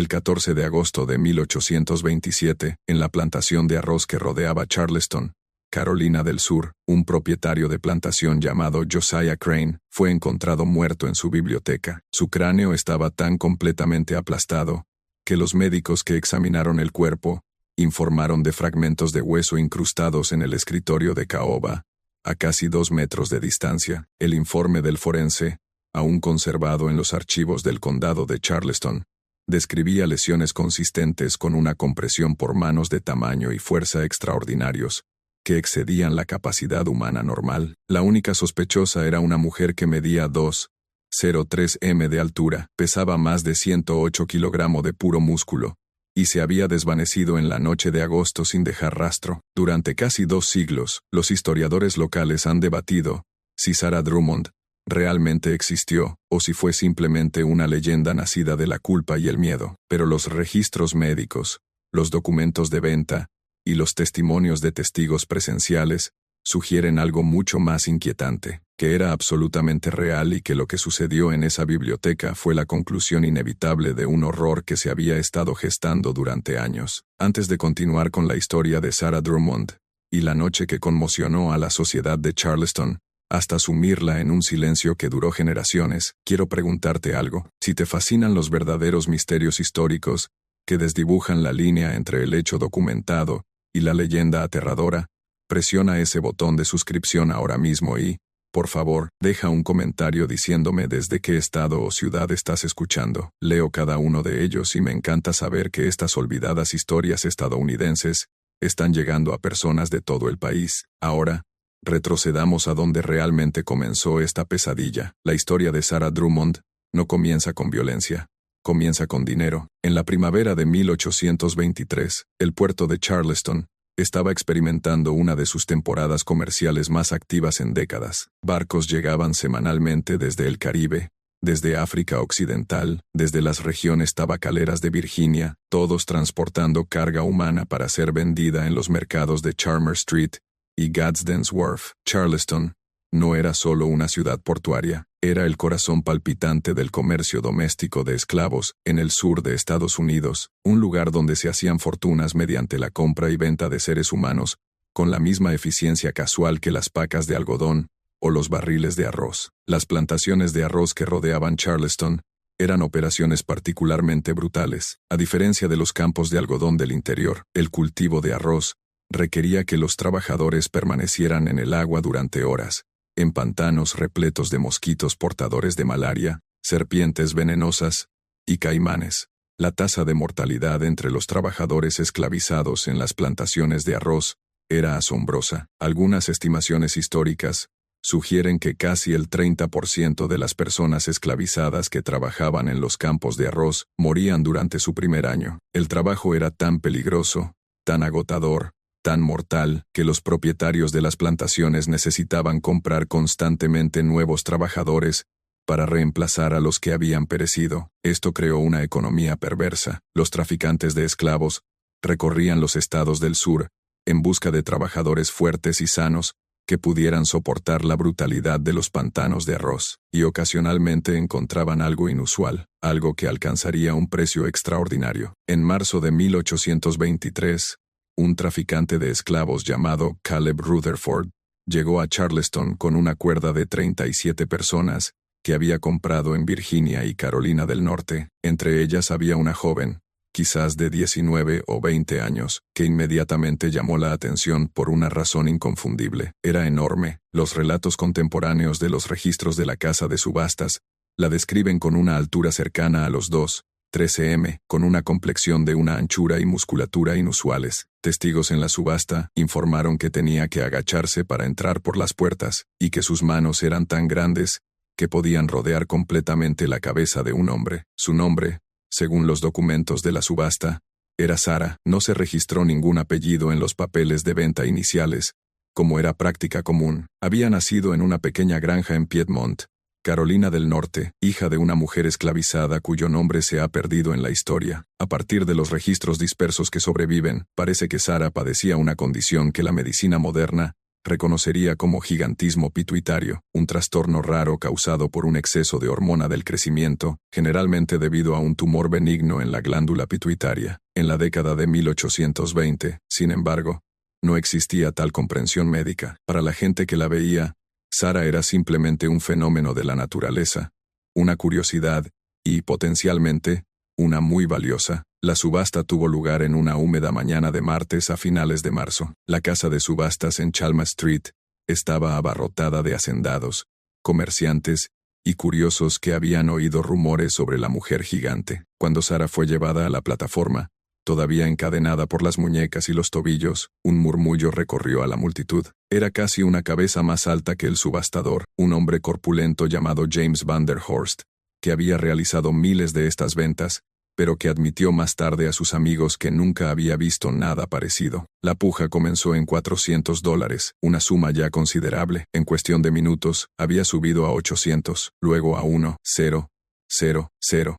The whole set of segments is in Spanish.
El 14 de agosto de 1827, en la plantación de arroz que rodeaba Charleston, Carolina del Sur, un propietario de plantación llamado Josiah Crane fue encontrado muerto en su biblioteca. Su cráneo estaba tan completamente aplastado que los médicos que examinaron el cuerpo informaron de fragmentos de hueso incrustados en el escritorio de caoba, a casi 2 metros de distancia. El informe del forense, aún conservado en los archivos del condado de Charleston, describía lesiones consistentes con una compresión por manos de tamaño y fuerza extraordinarios, que excedían la capacidad humana normal. La única sospechosa era una mujer que medía 2,03 m de altura, pesaba más de 108 kilogramos de puro músculo, y se había desvanecido en la noche de agosto sin dejar rastro. Durante casi 2 siglos, los historiadores locales han debatido si Sarah Drummond realmente existió o si fue simplemente una leyenda nacida de la culpa y el miedo. Pero los registros médicos, los documentos de venta y los testimonios de testigos presenciales sugieren algo mucho más inquietante, que era absolutamente real y que lo que sucedió en esa biblioteca fue la conclusión inevitable de un horror que se había estado gestando durante años. Antes de continuar con la historia de Sarah Drummond y la noche que conmocionó a la sociedad de Charleston, hasta sumirla en un silencio que duró generaciones, quiero preguntarte algo. Si te fascinan los verdaderos misterios históricos que desdibujan la línea entre el hecho documentado y la leyenda aterradora, presiona ese botón de suscripción ahora mismo y, por favor, deja un comentario diciéndome desde qué estado o ciudad estás escuchando. Leo cada uno de ellos y me encanta saber que estas olvidadas historias estadounidenses están llegando a personas de todo el país. Ahora, retrocedamos a donde realmente comenzó esta pesadilla. La historia de Sarah Drummond no comienza con violencia. Comienza con dinero. En la primavera de 1823, el puerto de Charleston estaba experimentando una de sus temporadas comerciales más activas en décadas. Barcos llegaban semanalmente desde el Caribe, desde África Occidental, desde las regiones tabacaleras de Virginia, todos transportando carga humana para ser vendida en los mercados de Charmer Street y Gadsden's Wharf. Charleston no era solo una ciudad portuaria, era el corazón palpitante del comercio doméstico de esclavos en el sur de Estados Unidos, un lugar donde se hacían fortunas mediante la compra y venta de seres humanos, con la misma eficiencia casual que las pacas de algodón o los barriles de arroz. Las plantaciones de arroz que rodeaban Charleston eran operaciones particularmente brutales. A diferencia de los campos de algodón del interior, el cultivo de arroz requería que los trabajadores permanecieran en el agua durante horas, en pantanos repletos de mosquitos portadores de malaria, serpientes venenosas y caimanes. La tasa de mortalidad entre los trabajadores esclavizados en las plantaciones de arroz era asombrosa. Algunas estimaciones históricas sugieren que casi el 30% de las personas esclavizadas que trabajaban en los campos de arroz morían durante su primer año. El trabajo era tan peligroso, tan agotador, tan mortal, que los propietarios de las plantaciones necesitaban comprar constantemente nuevos trabajadores para reemplazar a los que habían perecido. Esto creó una economía perversa. Los traficantes de esclavos recorrían los estados del sur en busca de trabajadores fuertes y sanos que pudieran soportar la brutalidad de los pantanos de arroz, y ocasionalmente encontraban algo inusual, algo que alcanzaría un precio extraordinario. En marzo de 1823, un traficante de esclavos llamado Caleb Rutherford llegó a Charleston con una cuerda de 37 personas que había comprado en Virginia y Carolina del Norte. Entre ellas había una joven, quizás de 19 o 20 años, que inmediatamente llamó la atención por una razón inconfundible. Era enorme. Los relatos contemporáneos de los registros de la casa de subastas la describen con una altura cercana a los 2,13 m, con una complexión de una anchura y musculatura inusuales. Testigos en la subasta informaron que tenía que agacharse para entrar por las puertas, y que sus manos eran tan grandes que podían rodear completamente la cabeza de un hombre. Su nombre, según los documentos de la subasta, era Sarah. No se registró ningún apellido en los papeles de venta iniciales, como era práctica común. Había nacido en una pequeña granja en Piedmont, Carolina del Norte, hija de una mujer esclavizada cuyo nombre se ha perdido en la historia. A partir de los registros dispersos que sobreviven, parece que Sarah padecía una condición que la medicina moderna reconocería como gigantismo pituitario, un trastorno raro causado por un exceso de hormona del crecimiento, generalmente debido a un tumor benigno en la glándula pituitaria. En la década de 1820, sin embargo, no existía tal comprensión médica. Para la gente que la veía, Sarah era simplemente un fenómeno de la naturaleza, una curiosidad y, potencialmente, una muy valiosa. La subasta tuvo lugar en una húmeda mañana de martes a finales de marzo. La casa de subastas en Chalmers Street estaba abarrotada de hacendados, comerciantes y curiosos que habían oído rumores sobre la mujer gigante. Cuando Sarah fue llevada a la plataforma, todavía encadenada por las muñecas y los tobillos, un murmullo recorrió a la multitud. Era casi una cabeza más alta que el subastador, un hombre corpulento llamado James Van der Horst, que había realizado miles de estas ventas, pero que admitió más tarde a sus amigos que nunca había visto nada parecido. La puja comenzó en $400, una suma ya considerable. En cuestión de minutos, había subido a 800, luego a 1,000.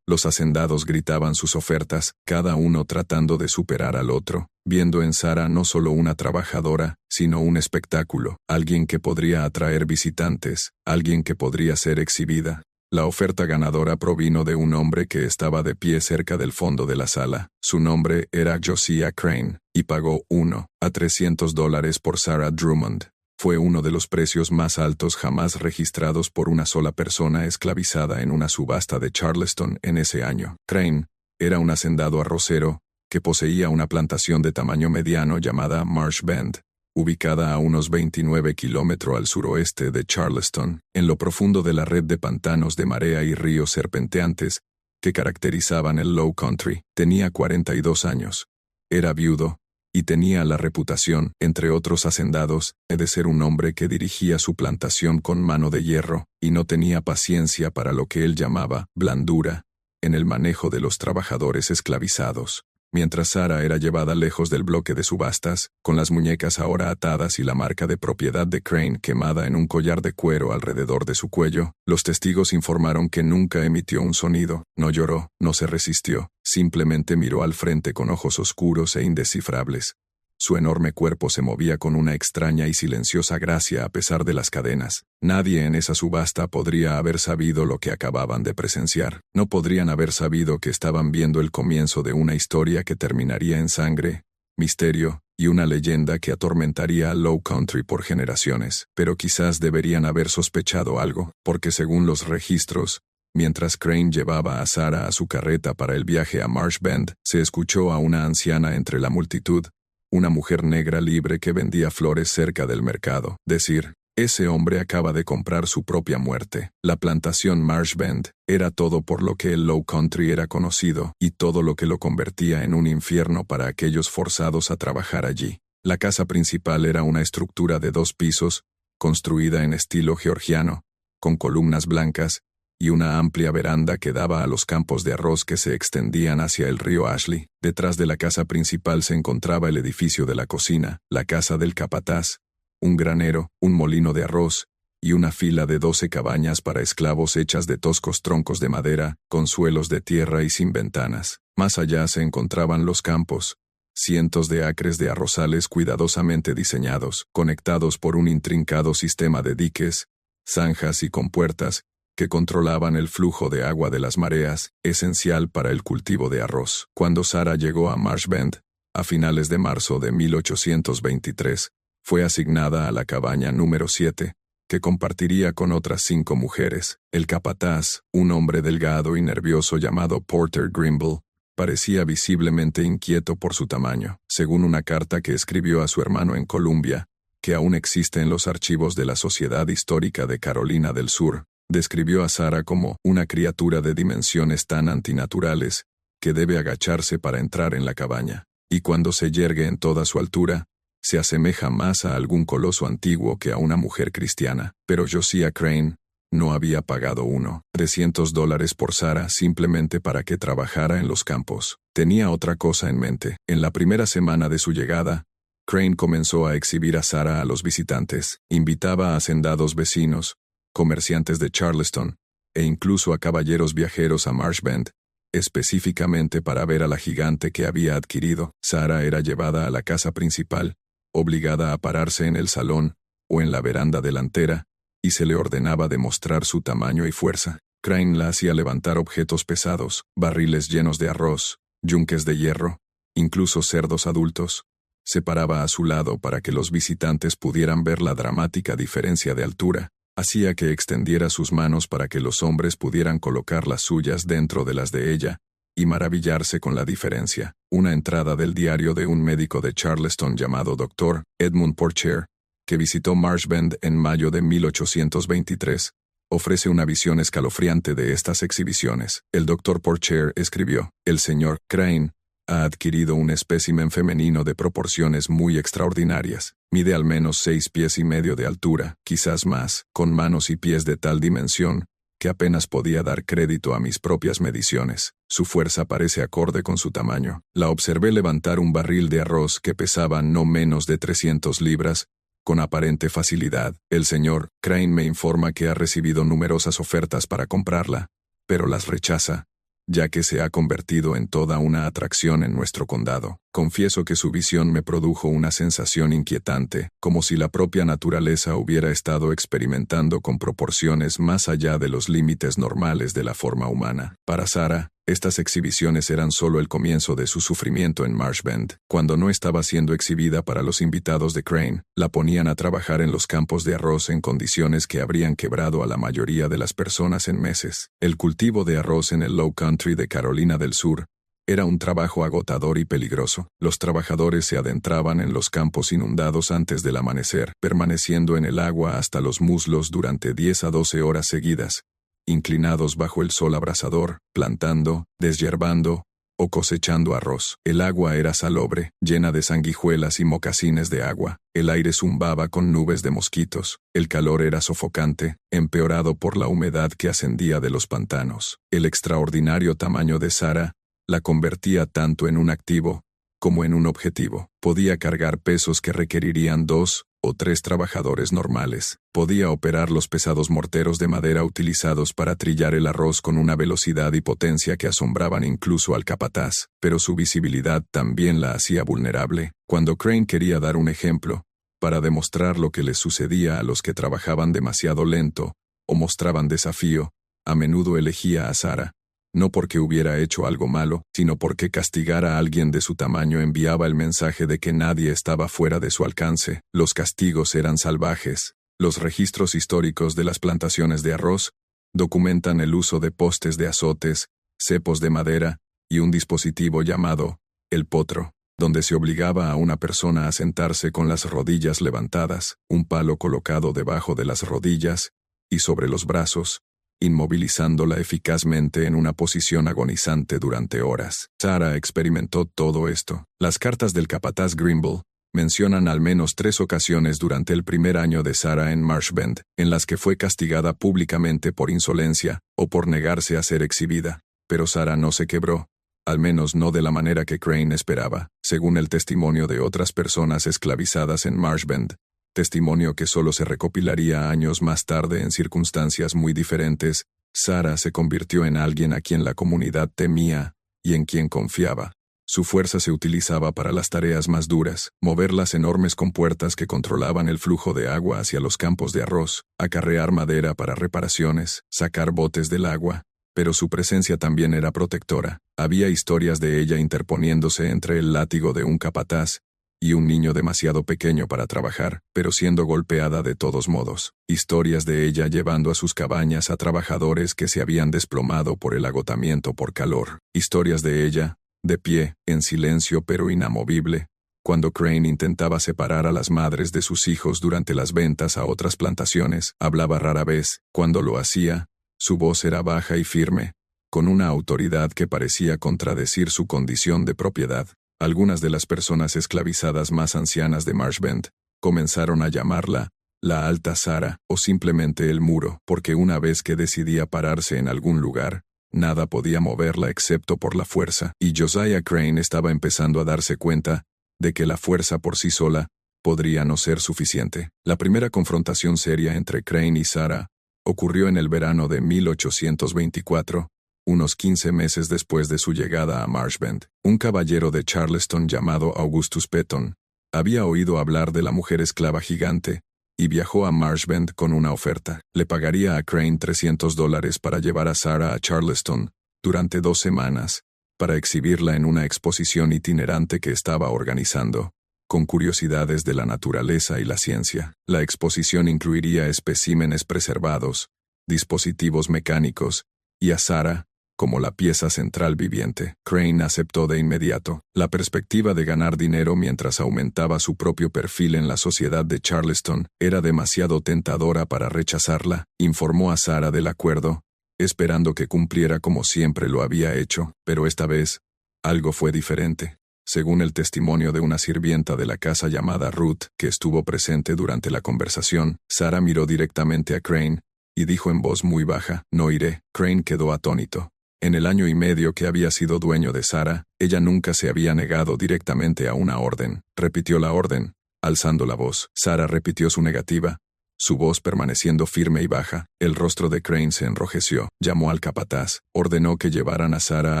Los hacendados gritaban sus ofertas, cada uno tratando de superar al otro, viendo en Sarah no solo una trabajadora, sino un espectáculo, alguien que podría atraer visitantes, alguien que podría ser exhibida. La oferta ganadora provino de un hombre que estaba de pie cerca del fondo de la sala. Su nombre era Josiah Crane, y pagó $300 por Sarah Drummond. Fue uno de los precios más altos jamás registrados por una sola persona esclavizada en una subasta de Charleston en ese año. Crane era un hacendado arrocero que poseía una plantación de tamaño mediano llamada Marsh Bend, ubicada a unos 29 kilómetros al suroeste de Charleston, en lo profundo de la red de pantanos de marea y ríos serpenteantes que caracterizaban el Low Country. Tenía 42 años. Era viudo, y tenía la reputación, entre otros hacendados, de ser un hombre que dirigía su plantación con mano de hierro, y no tenía paciencia para lo que él llamaba blandura en el manejo de los trabajadores esclavizados. Mientras Sarah era llevada lejos del bloque de subastas, con las muñecas ahora atadas y la marca de propiedad de Crane quemada en un collar de cuero alrededor de su cuello, los testigos informaron que nunca emitió un sonido, no lloró, no se resistió, simplemente miró al frente con ojos oscuros e indescifrables. Su enorme cuerpo se movía con una extraña y silenciosa gracia a pesar de las cadenas. Nadie en esa subasta podría haber sabido lo que acababan de presenciar. No podrían haber sabido que estaban viendo el comienzo de una historia que terminaría en sangre, misterio y una leyenda que atormentaría a Low Country por generaciones. Pero quizás deberían haber sospechado algo, porque según los registros, mientras Crane llevaba a Sarah a su carreta para el viaje a Marsh Bend, se escuchó a una anciana entre la multitud, una mujer negra libre que vendía flores cerca del mercado, decir: ese hombre acaba de comprar su propia muerte. La plantación Marsh Bend era todo por lo que el Low Country era conocido, y todo lo que lo convertía en un infierno para aquellos forzados a trabajar allí. La casa principal era una estructura de 2 pisos, construida en estilo georgiano, con columnas blancas, y una amplia veranda que daba a los campos de arroz que se extendían hacia el río Ashley. Detrás de la casa principal se encontraba el edificio de la cocina, la casa del capataz, un granero, un molino de arroz, y una fila de 12 cabañas para esclavos hechas de toscos troncos de madera, con suelos de tierra y sin ventanas. Más allá se encontraban los campos, cientos de acres de arrozales cuidadosamente diseñados, conectados por un intrincado sistema de diques, zanjas y compuertas, que controlaban el flujo de agua de las mareas, esencial para el cultivo de arroz. Cuando Sarah llegó a Marsh Bend, a finales de marzo de 1823, fue asignada a la cabaña número 7, que compartiría con otras 5 mujeres. El capataz, un hombre delgado y nervioso llamado Porter Grimble, parecía visiblemente inquieto por su tamaño. Según una carta que escribió a su hermano en Columbia, que aún existe en los archivos de la Sociedad Histórica de Carolina del Sur, describió a Sarah como una criatura de dimensiones tan antinaturales que debe agacharse para entrar en la cabaña, y cuando se yergue en toda su altura, se asemeja más a algún coloso antiguo que a una mujer cristiana. Pero Josiah Crane no había pagado $300 por Sarah simplemente para que trabajara en los campos. Tenía otra cosa en mente. En la primera semana de su llegada, Crane comenzó a exhibir a Sarah a los visitantes. Invitaba a hacendados vecinos, comerciantes de Charleston, e incluso a caballeros viajeros a Marsh Bend, específicamente para ver a la gigante que había adquirido. Sarah era llevada a la casa principal, obligada a pararse en el salón, o en la veranda delantera, y se le ordenaba demostrar su tamaño y fuerza. Crane la hacía levantar objetos pesados, barriles llenos de arroz, yunques de hierro, incluso cerdos adultos. Se paraba a su lado para que los visitantes pudieran ver la dramática diferencia de altura. Hacía que extendiera sus manos para que los hombres pudieran colocar las suyas dentro de las de ella, y maravillarse con la diferencia. Una entrada del diario de un médico de Charleston llamado Dr. Edmund Porcher, que visitó Marsh Bend en mayo de 1823, ofrece una visión escalofriante de estas exhibiciones. El Dr. Porcher escribió: «El señor Crane ha adquirido un espécimen femenino de proporciones muy extraordinarias. Mide al menos 6 pies y medio de altura, quizás más, con manos y pies de tal dimensión que apenas podía dar crédito a mis propias mediciones. Su fuerza parece acorde con su tamaño. La observé levantar un barril de arroz que pesaba no menos de 300 libras, con aparente facilidad. El señor Crane me informa que ha recibido numerosas ofertas para comprarla, pero las rechaza, ya que se ha convertido en toda una atracción en nuestro condado. Confieso que su visión me produjo una sensación inquietante, como si la propia naturaleza hubiera estado experimentando con proporciones más allá de los límites normales de la forma humana. Para Sarah, estas exhibiciones eran solo el comienzo de su sufrimiento en Marsh Bend. Cuando no estaba siendo exhibida para los invitados de Crane, la ponían a trabajar en los campos de arroz en condiciones que habrían quebrado a la mayoría de las personas en meses. El cultivo de arroz en el Low Country de Carolina del Sur era un trabajo agotador y peligroso. Los trabajadores se adentraban en los campos inundados antes del amanecer, permaneciendo en el agua hasta los muslos durante 10 a 12 horas seguidas, inclinados bajo el sol abrasador, plantando, deshiervando o cosechando arroz. El agua era salobre, llena de sanguijuelas y mocasines de agua. El aire zumbaba con nubes de mosquitos. El calor era sofocante, empeorado por la humedad que ascendía de los pantanos. El extraordinario tamaño de Sarah la convertía tanto en un activo como en un objetivo. Podía cargar pesos que requerirían 2 o 3 trabajadores normales. Podía operar los pesados morteros de madera utilizados para trillar el arroz con una velocidad y potencia que asombraban incluso al capataz, pero su visibilidad también la hacía vulnerable. Cuando Crane quería dar un ejemplo, para demostrar lo que les sucedía a los que trabajaban demasiado lento o mostraban desafío, a menudo elegía a Sarah. No porque hubiera hecho algo malo, sino porque castigar a alguien de su tamaño enviaba el mensaje de que nadie estaba fuera de su alcance. Los castigos eran salvajes. Los registros históricos de las plantaciones de arroz documentan el uso de postes de azotes, cepos de madera y un dispositivo llamado el potro, donde se obligaba a una persona a sentarse con las rodillas levantadas, un palo colocado debajo de las rodillas y sobre los brazos, inmovilizándola eficazmente en una posición agonizante durante horas. Sarah experimentó todo esto. Las cartas del capataz Grimble mencionan al menos 3 ocasiones durante el primer año de Sarah en Marsh Bend, en las que fue castigada públicamente por insolencia o por negarse a ser exhibida. Pero Sarah no se quebró, al menos no de la manera que Crane esperaba, según el testimonio de otras personas esclavizadas en Marsh Bend. Testimonio que solo se recopilaría años más tarde en circunstancias muy diferentes. Sarah se convirtió en alguien a quien la comunidad temía y en quien confiaba. Su fuerza se utilizaba para las tareas más duras: mover las enormes compuertas que controlaban el flujo de agua hacia los campos de arroz, acarrear madera para reparaciones, sacar botes del agua. Pero su presencia también era protectora. Había historias de ella interponiéndose entre el látigo de un capataz y un niño demasiado pequeño para trabajar, pero siendo golpeada de todos modos. Historias de ella llevando a sus cabañas a trabajadores que se habían desplomado por el agotamiento por calor. Historias de ella, de pie, en silencio pero inamovible, cuando Crane intentaba separar a las madres de sus hijos durante las ventas a otras plantaciones. Hablaba rara vez. Cuando lo hacía, su voz era baja y firme, con una autoridad que parecía contradecir su condición de propiedad. Algunas de las personas esclavizadas más ancianas de Marsh Bend comenzaron a llamarla la Alta Sarah o simplemente el Muro, porque una vez que decidía pararse en algún lugar, nada podía moverla excepto por la fuerza, y Josiah Crane estaba empezando a darse cuenta de que la fuerza por sí sola podría no ser suficiente. La primera confrontación seria entre Crane y Sarah ocurrió en el verano de 1824, unos 15 meses después de su llegada a Marsh Bend. Un caballero de Charleston llamado Augustus Petton había oído hablar de la mujer esclava gigante y viajó a Marshbend con una oferta. Le pagaría a Crane $300 para llevar a Sarah a Charleston durante 2 semanas, para exhibirla en una exposición itinerante que estaba organizando, con curiosidades de la naturaleza y la ciencia. La exposición incluiría especímenes preservados, dispositivos mecánicos, y a Sarah como la pieza central viviente. Crane aceptó de inmediato. La perspectiva de ganar dinero mientras aumentaba su propio perfil en la sociedad de Charleston era demasiado tentadora para rechazarla. Informó a Sarah del acuerdo, esperando que cumpliera como siempre lo había hecho, pero esta vez, algo fue diferente. Según el testimonio de una sirvienta de la casa llamada Ruth, que estuvo presente durante la conversación, Sarah miró directamente a Crane y dijo en voz muy baja, «No iré». Crane quedó atónito. En el año y medio que había sido dueño de Sarah, ella nunca se había negado directamente a una orden. Repitió la orden, alzando la voz. Sarah repitió su negativa, su voz permaneciendo firme y baja. El rostro de Crane se enrojeció. Llamó al capataz. Ordenó que llevaran a Sarah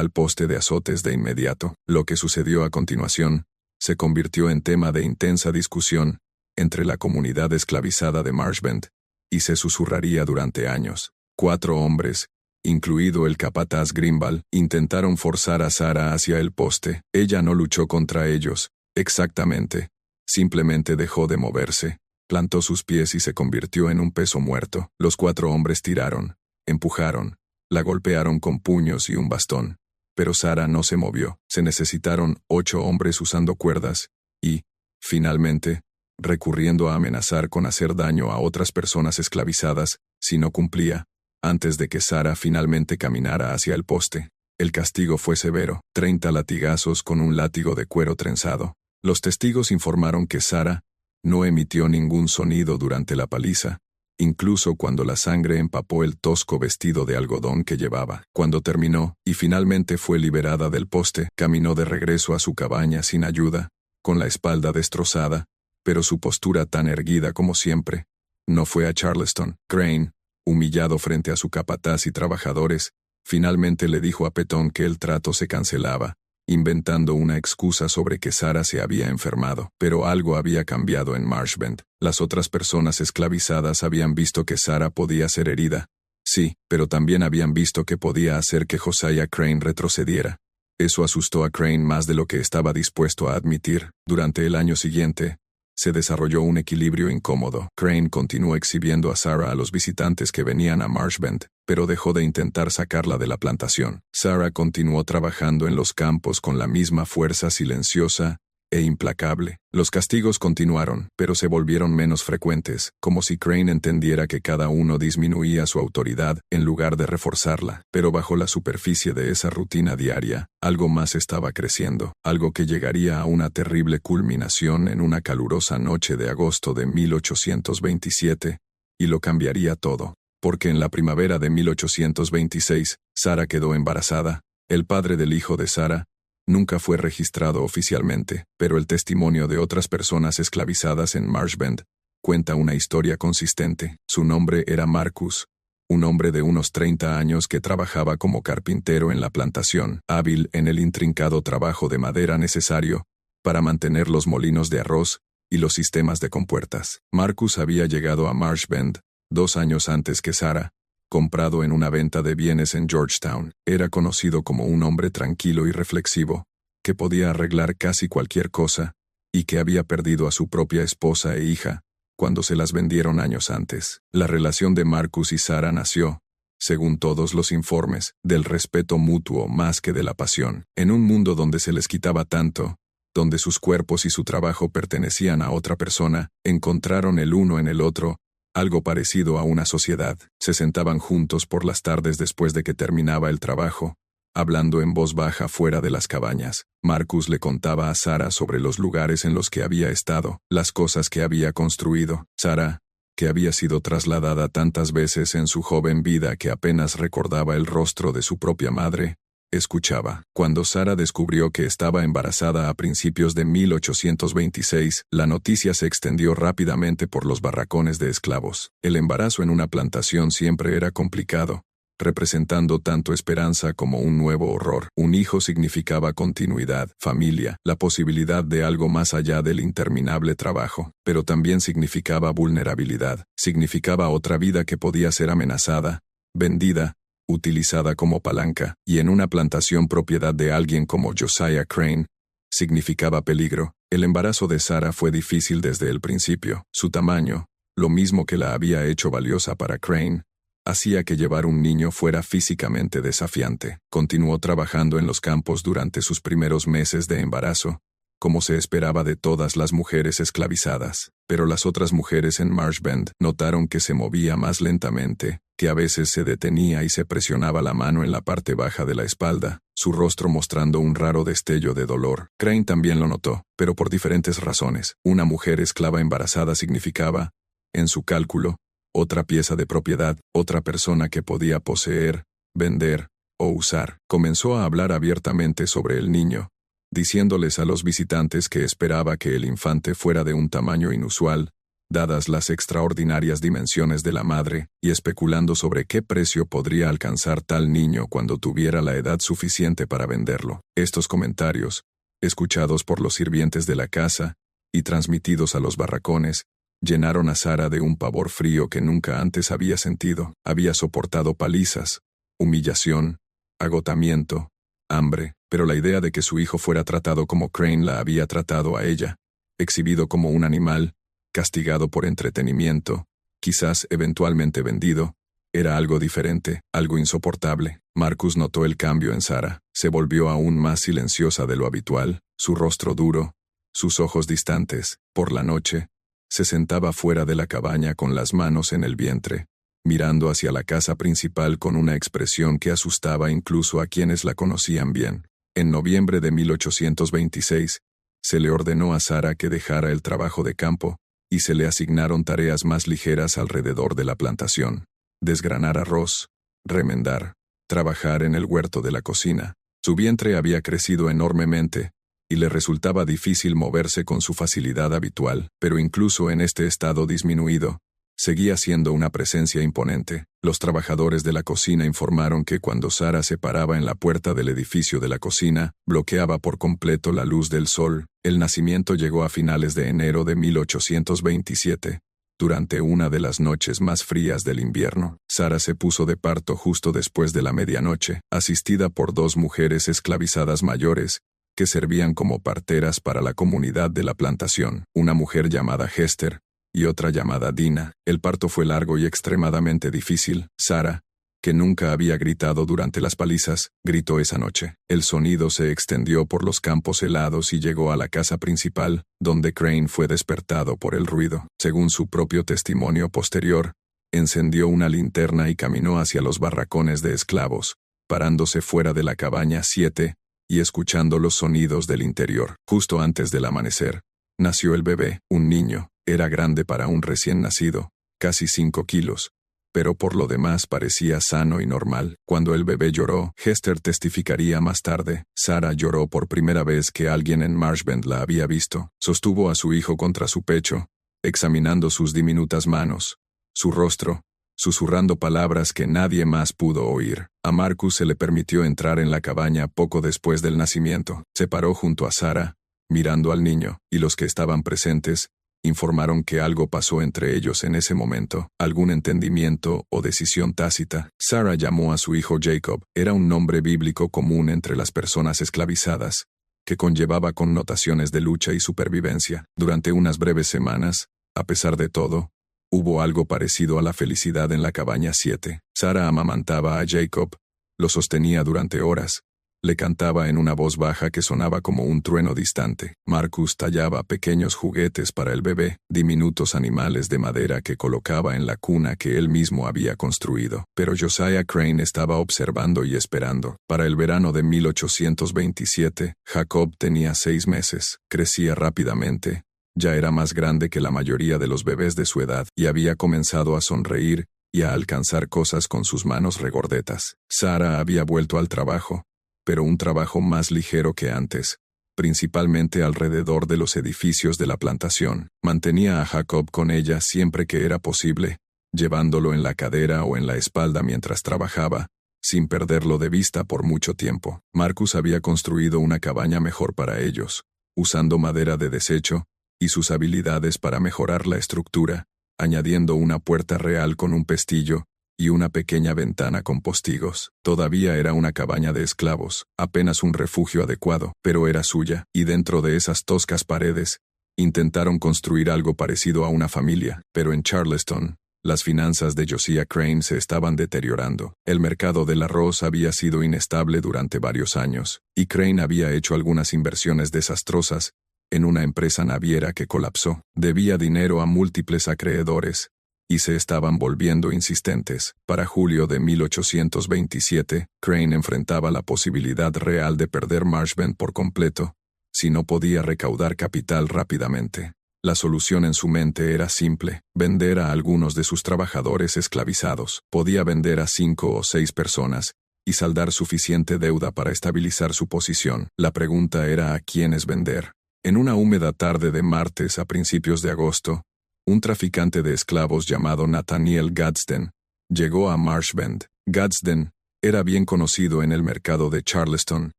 al poste de azotes de inmediato. Lo que sucedió a continuación se convirtió en tema de intensa discusión entre la comunidad esclavizada de Marshbend, y se susurraría durante años. 4 hombres, incluido el capataz Grimbal, intentaron forzar a Sarah hacia el poste. Ella no luchó contra ellos, exactamente. Simplemente dejó de moverse, plantó sus pies y se convirtió en un peso muerto. Los 4 hombres tiraron, empujaron, la golpearon con puños y un bastón. Pero Sarah no se movió. Se necesitaron 8 hombres usando cuerdas y, finalmente, recurriendo a amenazar con hacer daño a otras personas esclavizadas si no cumplía, antes de que Sarah finalmente caminara hacia el poste. El castigo fue severo, 30 latigazos con un látigo de cuero trenzado. Los testigos informaron que Sarah no emitió ningún sonido durante la paliza, incluso cuando la sangre empapó el tosco vestido de algodón que llevaba. Cuando terminó, y finalmente fue liberada del poste, caminó de regreso a su cabaña sin ayuda, con la espalda destrozada, pero su postura tan erguida como siempre. No fue a Charleston. Crane, humillado frente a su capataz y trabajadores, finalmente le dijo a Petón que el trato se cancelaba, inventando una excusa sobre que Sarah se había enfermado. Pero algo había cambiado en Marshbend. Las otras personas esclavizadas habían visto que Sarah podía ser herida. Sí, pero también habían visto que podía hacer que Josiah Crane retrocediera. Eso asustó a Crane más de lo que estaba dispuesto a admitir. Durante el año siguiente, se desarrolló un equilibrio incómodo. Crane continuó exhibiendo a Sarah a los visitantes que venían a Marshbend, pero dejó de intentar sacarla de la plantación. Sarah continuó trabajando en los campos con la misma fuerza silenciosa e implacable. Los castigos continuaron, pero se volvieron menos frecuentes, como si Crane entendiera que cada uno disminuía su autoridad en lugar de reforzarla. Pero bajo la superficie de esa rutina diaria, algo más estaba creciendo, algo que llegaría a una terrible culminación en una calurosa noche de agosto de 1827, y lo cambiaría todo. Porque en la primavera de 1826, Sarah quedó embarazada. El padre del hijo de Sarah nunca fue registrado oficialmente, pero el testimonio de otras personas esclavizadas en Marshbend cuenta una historia consistente. Su nombre era Marcus, un hombre de unos 30 años que trabajaba como carpintero en la plantación, hábil en el intrincado trabajo de madera necesario para mantener los molinos de arroz y los sistemas de compuertas. Marcus había llegado a Marshbend 2 años antes que Sarah, comprado en una venta de bienes en Georgetown. Era conocido como un hombre tranquilo y reflexivo, que podía arreglar casi cualquier cosa, y que había perdido a su propia esposa e hija cuando se las vendieron años antes. La relación de Marcus y Sarah nació, según todos los informes, del respeto mutuo más que de la pasión. En un mundo donde se les quitaba tanto, donde sus cuerpos y su trabajo pertenecían a otra persona, encontraron el uno en el otro algo parecido a una sociedad. Se sentaban juntos por las tardes después de que terminaba el trabajo, hablando en voz baja fuera de las cabañas. Marcus le contaba a Sarah sobre los lugares en los que había estado, las cosas que había construido. Sarah, que había sido trasladada tantas veces en su joven vida que apenas recordaba el rostro de su propia madre, escuchaba. Cuando Sarah descubrió que estaba embarazada a principios de 1826, la noticia se extendió rápidamente por los barracones de esclavos. El embarazo en una plantación siempre era complicado, representando tanto esperanza como un nuevo horror. Un hijo significaba continuidad, familia, la posibilidad de algo más allá del interminable trabajo, pero también significaba vulnerabilidad, significaba otra vida que podía ser amenazada, vendida, utilizada como palanca, y en una plantación propiedad de alguien como Josiah Crane, significaba peligro. El embarazo de Sarah fue difícil desde el principio. Su tamaño, lo mismo que la había hecho valiosa para Crane, hacía que llevar un niño fuera físicamente desafiante. Continuó trabajando en los campos durante sus primeros meses de embarazo, como se esperaba de todas las mujeres esclavizadas, pero las otras mujeres en Marsh Bend notaron que se movía más lentamente, que a veces se detenía y se presionaba la mano en la parte baja de la espalda, su rostro mostrando un raro destello de dolor. Crane también lo notó, pero por diferentes razones. Una mujer esclava embarazada significaba, en su cálculo, otra pieza de propiedad, otra persona que podía poseer, vender o usar. Comenzó a hablar abiertamente sobre el niño, diciéndoles a los visitantes que esperaba que el infante fuera de un tamaño inusual, dadas las extraordinarias dimensiones de la madre, y especulando sobre qué precio podría alcanzar tal niño cuando tuviera la edad suficiente para venderlo. Estos comentarios, escuchados por los sirvientes de la casa y transmitidos a los barracones, llenaron a Sarah de un pavor frío que nunca antes había sentido. Había soportado palizas, humillación, agotamiento, hambre, pero la idea de que su hijo fuera tratado como Crane la había tratado a ella, exhibido como un animal, castigado por entretenimiento, quizás eventualmente vendido, era algo diferente, algo insoportable. Marcus notó el cambio en Sarah. Se volvió aún más silenciosa de lo habitual, su rostro duro, sus ojos distantes. Por la noche, se sentaba fuera de la cabaña con las manos en el vientre, mirando hacia la casa principal con una expresión que asustaba incluso a quienes la conocían bien. En noviembre de 1826, se le ordenó a Sarah que dejara el trabajo de campo, y se le asignaron tareas más ligeras alrededor de la plantación: desgranar arroz, remendar, trabajar en el huerto de la cocina. Su vientre había crecido enormemente, y le resultaba difícil moverse con su facilidad habitual, pero incluso en este estado disminuido, seguía siendo una presencia imponente. Los trabajadores de la cocina informaron que cuando Sarah se paraba en la puerta del edificio de la cocina, bloqueaba por completo la luz del sol. El nacimiento llegó a finales de enero de 1827, durante una de las noches más frías del invierno. Sarah se puso de parto justo después de la medianoche, asistida por 2 mujeres esclavizadas mayores, que servían como parteras para la comunidad de la plantación, una mujer llamada Hester y otra llamada Dina. El parto fue largo y extremadamente difícil. Sarah, que nunca había gritado durante las palizas, gritó esa noche. El sonido se extendió por los campos helados y llegó a la casa principal, donde Crane fue despertado por el ruido. Según su propio testimonio posterior, encendió una linterna y caminó hacia los barracones de esclavos, parándose fuera de la cabaña 7, y escuchando los sonidos del interior. Justo antes del amanecer, nació el bebé, un niño. Era grande para un recién nacido, casi 5 kilos, pero por lo demás parecía sano y normal. Cuando el bebé lloró, Hester testificaría más tarde, Sarah lloró por primera vez que alguien en Marsh Bend la había visto. Sostuvo a su hijo contra su pecho, examinando sus diminutas manos, su rostro, susurrando palabras que nadie más pudo oír. A Marcus se le permitió entrar en la cabaña poco después del nacimiento. Se paró junto a Sarah, mirando al niño, y los que estaban presentes informaron que algo pasó entre ellos en ese momento, algún entendimiento o decisión tácita. Sarah llamó a su hijo Jacob. Era un nombre bíblico común entre las personas esclavizadas, que conllevaba connotaciones de lucha y supervivencia. Durante unas breves semanas, a pesar de todo, hubo algo parecido a la felicidad en la cabaña 7. Sarah amamantaba a Jacob, lo sostenía durante horas, le cantaba en una voz baja que sonaba como un trueno distante. Marcus tallaba pequeños juguetes para el bebé, diminutos animales de madera que colocaba en la cuna que él mismo había construido. Pero Josiah Crane estaba observando y esperando. Para el verano de 1827, Jacob tenía 6 meses, crecía rápidamente, ya era más grande que la mayoría de los bebés de su edad, y había comenzado a sonreír y a alcanzar cosas con sus manos regordetas. Sarah había vuelto al trabajo, pero un trabajo más ligero que antes, principalmente alrededor de los edificios de la plantación. Mantenía a Jacob con ella siempre que era posible, llevándolo en la cadera o en la espalda mientras trabajaba, sin perderlo de vista por mucho tiempo. Marcus había construido una cabaña mejor para ellos, usando madera de desecho y sus habilidades para mejorar la estructura, añadiendo una puerta real con un pestillo y una pequeña ventana con postigos. Todavía era una cabaña de esclavos, apenas un refugio adecuado, pero era suya, y dentro de esas toscas paredes, intentaron construir algo parecido a una familia, pero en Charleston, las finanzas de Josiah Crane se estaban deteriorando. El mercado del arroz había sido inestable durante varios años, y Crane había hecho algunas inversiones desastrosas en una empresa naviera que colapsó. Debía dinero a múltiples acreedores, y se estaban volviendo insistentes. Para julio de 1827, Crane enfrentaba la posibilidad real de perder Marshbend por completo, si no podía recaudar capital rápidamente. La solución en su mente era simple: vender a algunos de sus trabajadores esclavizados. Podía vender a 5 o 6 personas y saldar suficiente deuda para estabilizar su posición. La pregunta era a quiénes vender. En una húmeda tarde de martes a principios de agosto, un traficante de esclavos llamado Nathaniel Gadsden llegó a Marshbend. Gadsden era bien conocido en el mercado de Charleston,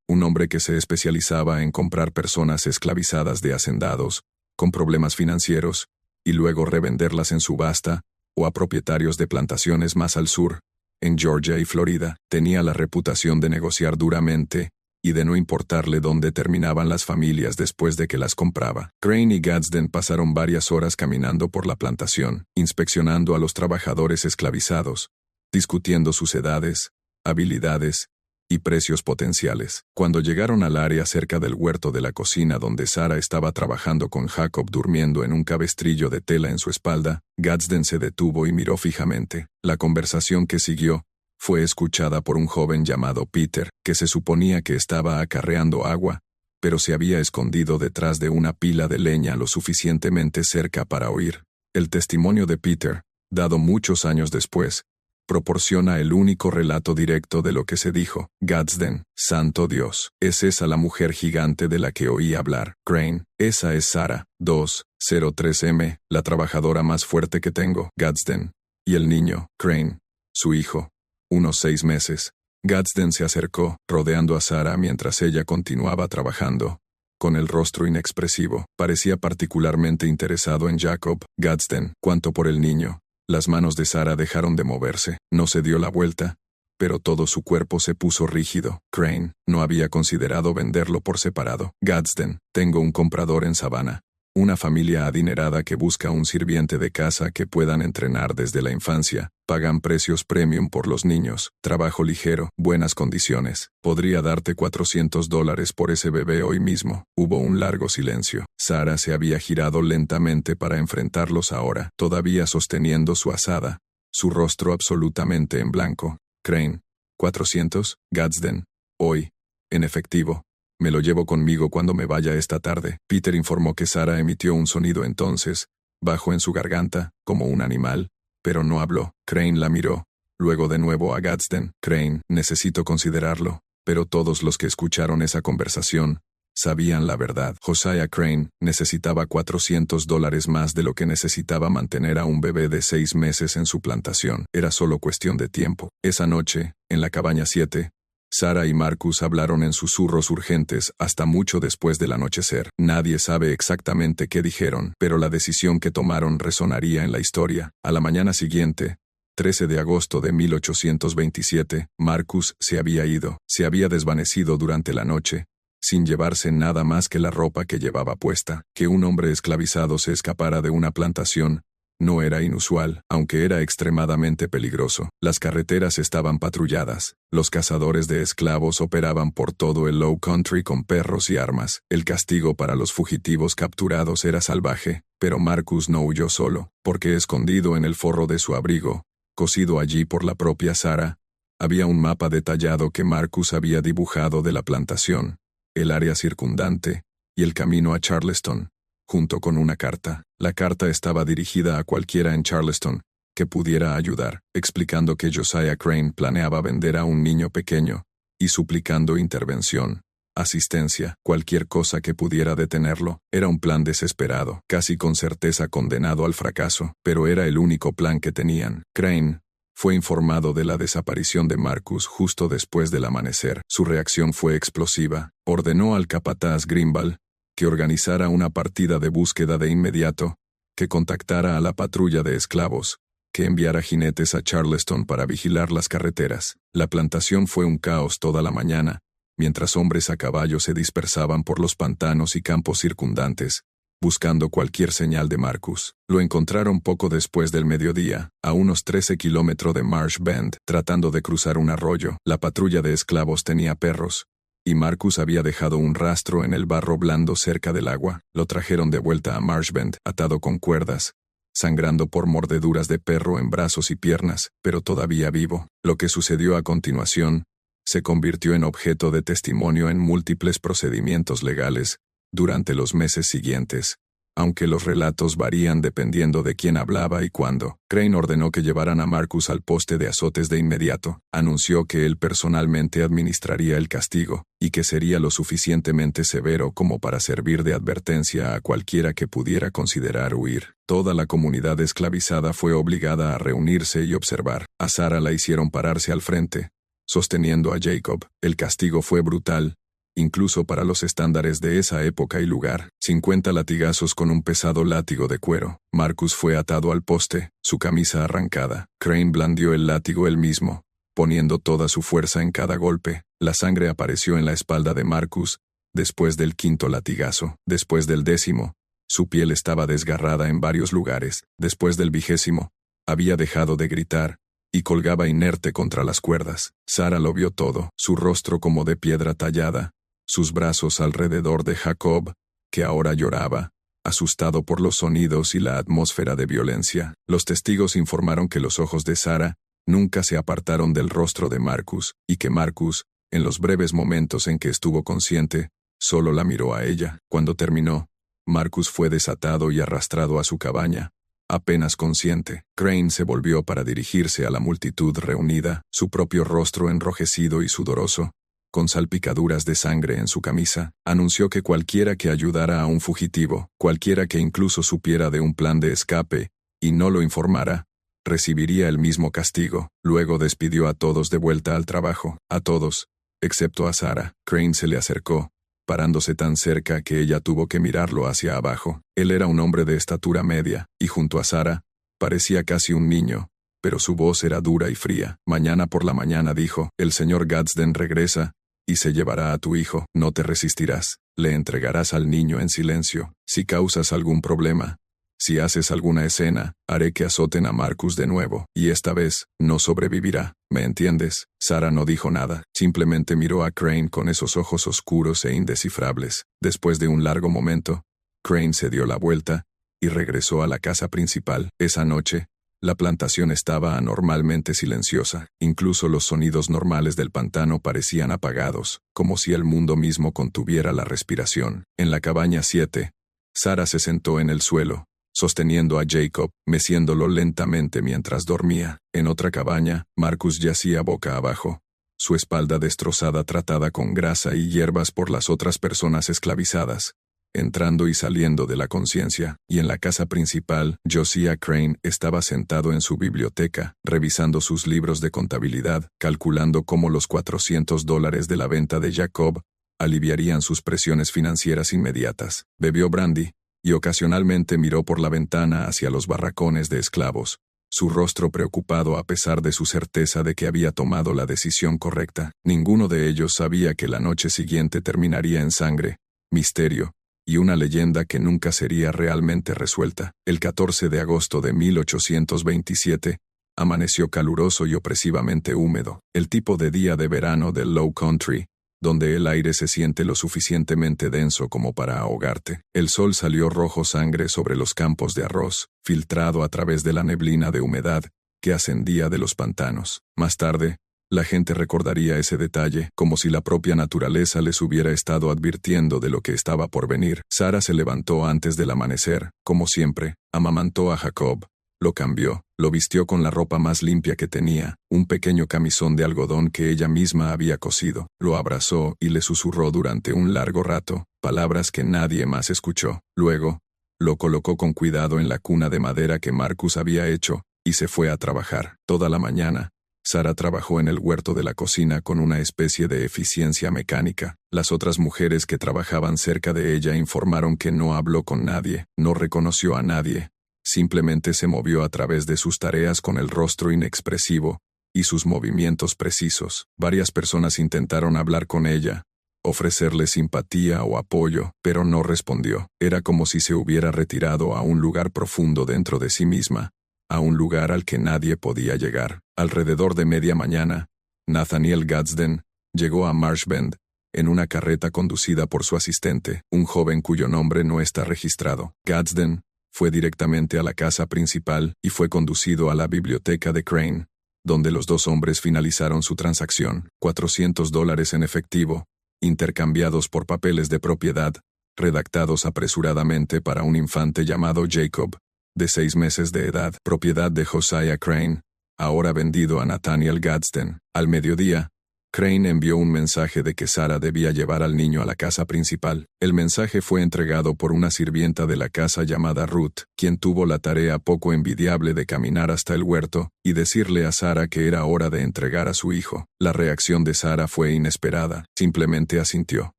un hombre que se especializaba en comprar personas esclavizadas de hacendados con problemas financieros, y luego revenderlas en subasta, o a propietarios de plantaciones más al sur, en Georgia y Florida. Tenía la reputación de negociar duramente, y de no importarle dónde terminaban las familias después de que las compraba. Crane y Gadsden pasaron varias horas caminando por la plantación, inspeccionando a los trabajadores esclavizados, discutiendo sus edades, habilidades y precios potenciales. Cuando llegaron al área cerca del huerto de la cocina donde Sarah estaba trabajando con Jacob durmiendo en un cabestrillo de tela en su espalda, Gadsden se detuvo y miró fijamente. La conversación que siguió fue escuchada por un joven llamado Peter, que se suponía que estaba acarreando agua, pero se había escondido detrás de una pila de leña lo suficientemente cerca para oír. El testimonio de Peter, dado muchos años después, proporciona el único relato directo de lo que se dijo. Gadsden: santo Dios, ¿es esa la mujer gigante de la que oí hablar? Crane: esa es Sarah, 203M, la trabajadora más fuerte que tengo. Gadsden: ¿y el niño? Crane: su hijo, unos 6 meses. Gadsden se acercó, rodeando a Sarah mientras ella continuaba trabajando, con el rostro inexpresivo. Parecía particularmente interesado en Jacob. Gadsden: cuanto por el niño. Las manos de Sarah dejaron de moverse. No se dio la vuelta, pero todo su cuerpo se puso rígido. Crane: no había considerado venderlo por separado. Gadsden: tengo un comprador en Savannah. Una familia adinerada que busca un sirviente de casa que puedan entrenar desde la infancia. Pagan precios premium por los niños. Trabajo ligero, buenas condiciones. Podría darte $400 por ese bebé hoy mismo. Hubo un largo silencio. Sarah se había girado lentamente para enfrentarlos ahora, todavía sosteniendo su azada, su rostro absolutamente en blanco. Crane: ¿400? Gadsden: hoy, en efectivo. Me lo llevo conmigo cuando me vaya esta tarde. Peter informó que Sarah emitió un sonido entonces, bajo en su garganta, como un animal, pero no habló. Crane la miró, luego de nuevo a Gadsden. Crane: necesito considerarlo, pero todos los que escucharon esa conversación sabían la verdad. Josiah Crane necesitaba $400 más de lo que necesitaba mantener a un bebé de 6 meses en su plantación. Era solo cuestión de tiempo. Esa noche, en la cabaña 7, Sarah y Marcus hablaron en susurros urgentes hasta mucho después del anochecer. Nadie sabe exactamente qué dijeron, pero la decisión que tomaron resonaría en la historia. A la mañana siguiente, 13 de agosto de 1827, Marcus se había ido. Se había desvanecido durante la noche, sin llevarse nada más que la ropa que llevaba puesta. Que un hombre esclavizado se escapara de una plantación no era inusual, aunque era extremadamente peligroso. Las carreteras estaban patrulladas. Los cazadores de esclavos operaban por todo el Low Country con perros y armas. El castigo para los fugitivos capturados era salvaje, pero Marcus no huyó solo, porque escondido en el forro de su abrigo, cosido allí por la propia Sarah, había un mapa detallado que Marcus había dibujado de la plantación, el área circundante y el camino a Charleston, junto con una carta. La carta estaba dirigida a cualquiera en Charleston que pudiera ayudar, explicando que Josiah Crane planeaba vender a un niño pequeño y suplicando intervención. asistencia, cualquier cosa que pudiera detenerlo. Era un plan desesperado, casi con certeza condenado al fracaso, pero era el único plan que tenían. Crane fue informado de la desaparición de Marcus justo después del amanecer. Su reacción fue explosiva. Ordenó al capataz Grimble que organizara una partida de búsqueda de inmediato, que contactara a la patrulla de esclavos, que enviara jinetes a Charleston para vigilar las carreteras. La plantación fue un caos toda la mañana, mientras hombres a caballo se dispersaban por los pantanos y campos circundantes, buscando cualquier señal de Marcus. Lo encontraron poco después del mediodía, a unos 13 kilómetros de Marsh Bend, tratando de cruzar un arroyo. La patrulla de esclavos tenía perros, y Marcus había dejado un rastro en el barro blando cerca del agua. Lo trajeron de vuelta a Marsh Bend, atado con cuerdas, sangrando por mordeduras de perro en brazos y piernas, pero todavía vivo. Lo que sucedió a continuación se convirtió en objeto de testimonio en múltiples procedimientos legales durante los meses siguientes, aunque los relatos varían dependiendo de quién hablaba y cuándo. Crane ordenó que llevaran a Marcus al poste de azotes de inmediato. Anunció que él personalmente administraría el castigo, y que sería lo suficientemente severo como para servir de advertencia a cualquiera que pudiera considerar huir. Toda la comunidad esclavizada fue obligada a reunirse y observar. A Sarah la hicieron pararse al frente, sosteniendo a Jacob. El castigo fue brutal, incluso para los estándares de esa época y lugar. 50 latigazos con un pesado látigo de cuero. Marcus fue atado al poste, su camisa arrancada. Crane blandió el látigo él mismo, poniendo toda su fuerza en cada golpe. La sangre apareció en la espalda de Marcus después del 5.º latigazo. Después del 10.º, su piel estaba desgarrada en varios lugares. Después del 20.º, había dejado de gritar y colgaba inerte contra las cuerdas. Sarah lo vio todo, su rostro como de piedra tallada, sus brazos alrededor de Jacob, que ahora lloraba, asustado por los sonidos y la atmósfera de violencia. Los testigos informaron que los ojos de Sarah nunca se apartaron del rostro de Marcus, y que Marcus, en los breves momentos en que estuvo consciente, solo la miró a ella. Cuando terminó, Marcus fue desatado y arrastrado a su cabaña, apenas consciente. Crane se volvió para dirigirse a la multitud reunida, su propio rostro enrojecido y sudoroso, con salpicaduras de sangre en su camisa. Anunció que cualquiera que ayudara a un fugitivo, cualquiera que incluso supiera de un plan de escape, y no lo informara, recibiría el mismo castigo. Luego despidió a todos de vuelta al trabajo, a todos, excepto a Sarah. Crane se le acercó, parándose tan cerca que ella tuvo que mirarlo hacia abajo. Él era un hombre de estatura media, y junto a Sarah, parecía casi un niño, pero su voz era dura y fría. Mañana por la mañana dijo, el señor Gadsden regresa, y se llevará a tu hijo. No te resistirás, le entregarás al niño en silencio. Si causas algún problema, si haces alguna escena, haré que azoten a Marcus de nuevo, y esta vez, no sobrevivirá. ¿Me entiendes? Sarah no dijo nada, simplemente miró a Crane con esos ojos oscuros e indescifrables. Después de un largo momento, Crane se dio la vuelta y regresó a la casa principal. Esa noche, la plantación estaba anormalmente silenciosa. Incluso los sonidos normales del pantano parecían apagados, como si el mundo mismo contuviera la respiración. En la cabaña 7, Sarah se sentó en el suelo, sosteniendo a Jacob, meciéndolo lentamente mientras dormía. En otra cabaña, Marcus yacía boca abajo, su espalda destrozada tratada con grasa y hierbas por las otras personas esclavizadas, entrando y saliendo de la conciencia. Y en la casa principal, Josiah Crane estaba sentado en su biblioteca, revisando sus libros de contabilidad, calculando cómo los $400 de la venta de Jacob aliviarían sus presiones financieras inmediatas. Bebió brandy, y ocasionalmente miró por la ventana hacia los barracones de esclavos, su rostro preocupado a pesar de su certeza de que había tomado la decisión correcta. Ninguno de ellos sabía que la noche siguiente terminaría en sangre, misterio, y una leyenda que nunca sería realmente resuelta. El 14 de agosto de 1827, amaneció caluroso y opresivamente húmedo, el tipo de día de verano del Low Country, donde el aire se siente lo suficientemente denso como para ahogarte. El sol salió rojo sangre sobre los campos de arroz, filtrado a través de la neblina de humedad que ascendía de los pantanos. Más tarde, la gente recordaría ese detalle, como si la propia naturaleza les hubiera estado advirtiendo de lo que estaba por venir. Sarah se levantó antes del amanecer, como siempre, amamantó a Jacob, Lo cambió, lo vistió con la ropa más limpia que tenía, un pequeño camisón de algodón que ella misma había cosido. Lo abrazó y le susurró durante un largo rato, palabras que nadie más escuchó. Luego, lo colocó con cuidado en la cuna de madera que Marcus había hecho, y se fue a trabajar. Toda la mañana, Sarah trabajó en el huerto de la cocina con una especie de eficiencia mecánica. Las otras mujeres que trabajaban cerca de ella informaron que no habló con nadie, no reconoció a nadie. Simplemente se movió a través de sus tareas con el rostro inexpresivo y sus movimientos precisos. Varias personas intentaron hablar con ella, ofrecerle simpatía o apoyo, pero no respondió. Era como si se hubiera retirado a un lugar profundo dentro de sí misma, a un lugar al que nadie podía llegar. Alrededor de media mañana, Nathaniel Gadsden llegó a Marsh Bend en una carreta conducida por su asistente, un joven cuyo nombre no está registrado. Gadsden fue directamente a la casa principal y fue conducido a la biblioteca de Crane, donde los dos hombres finalizaron su transacción. $400 en efectivo, intercambiados por papeles de propiedad, redactados apresuradamente para un infante llamado Jacob, de 6 meses de edad, propiedad de Josiah Crane, ahora vendido a Nathaniel Gadsden. Al mediodía, Crane envió un mensaje de que Sarah debía llevar al niño a la casa principal. El mensaje fue entregado por una sirvienta de la casa llamada Ruth, quien tuvo la tarea poco envidiable de caminar hasta el huerto y decirle a Sarah que era hora de entregar a su hijo. La reacción de Sarah fue inesperada. Simplemente asintió,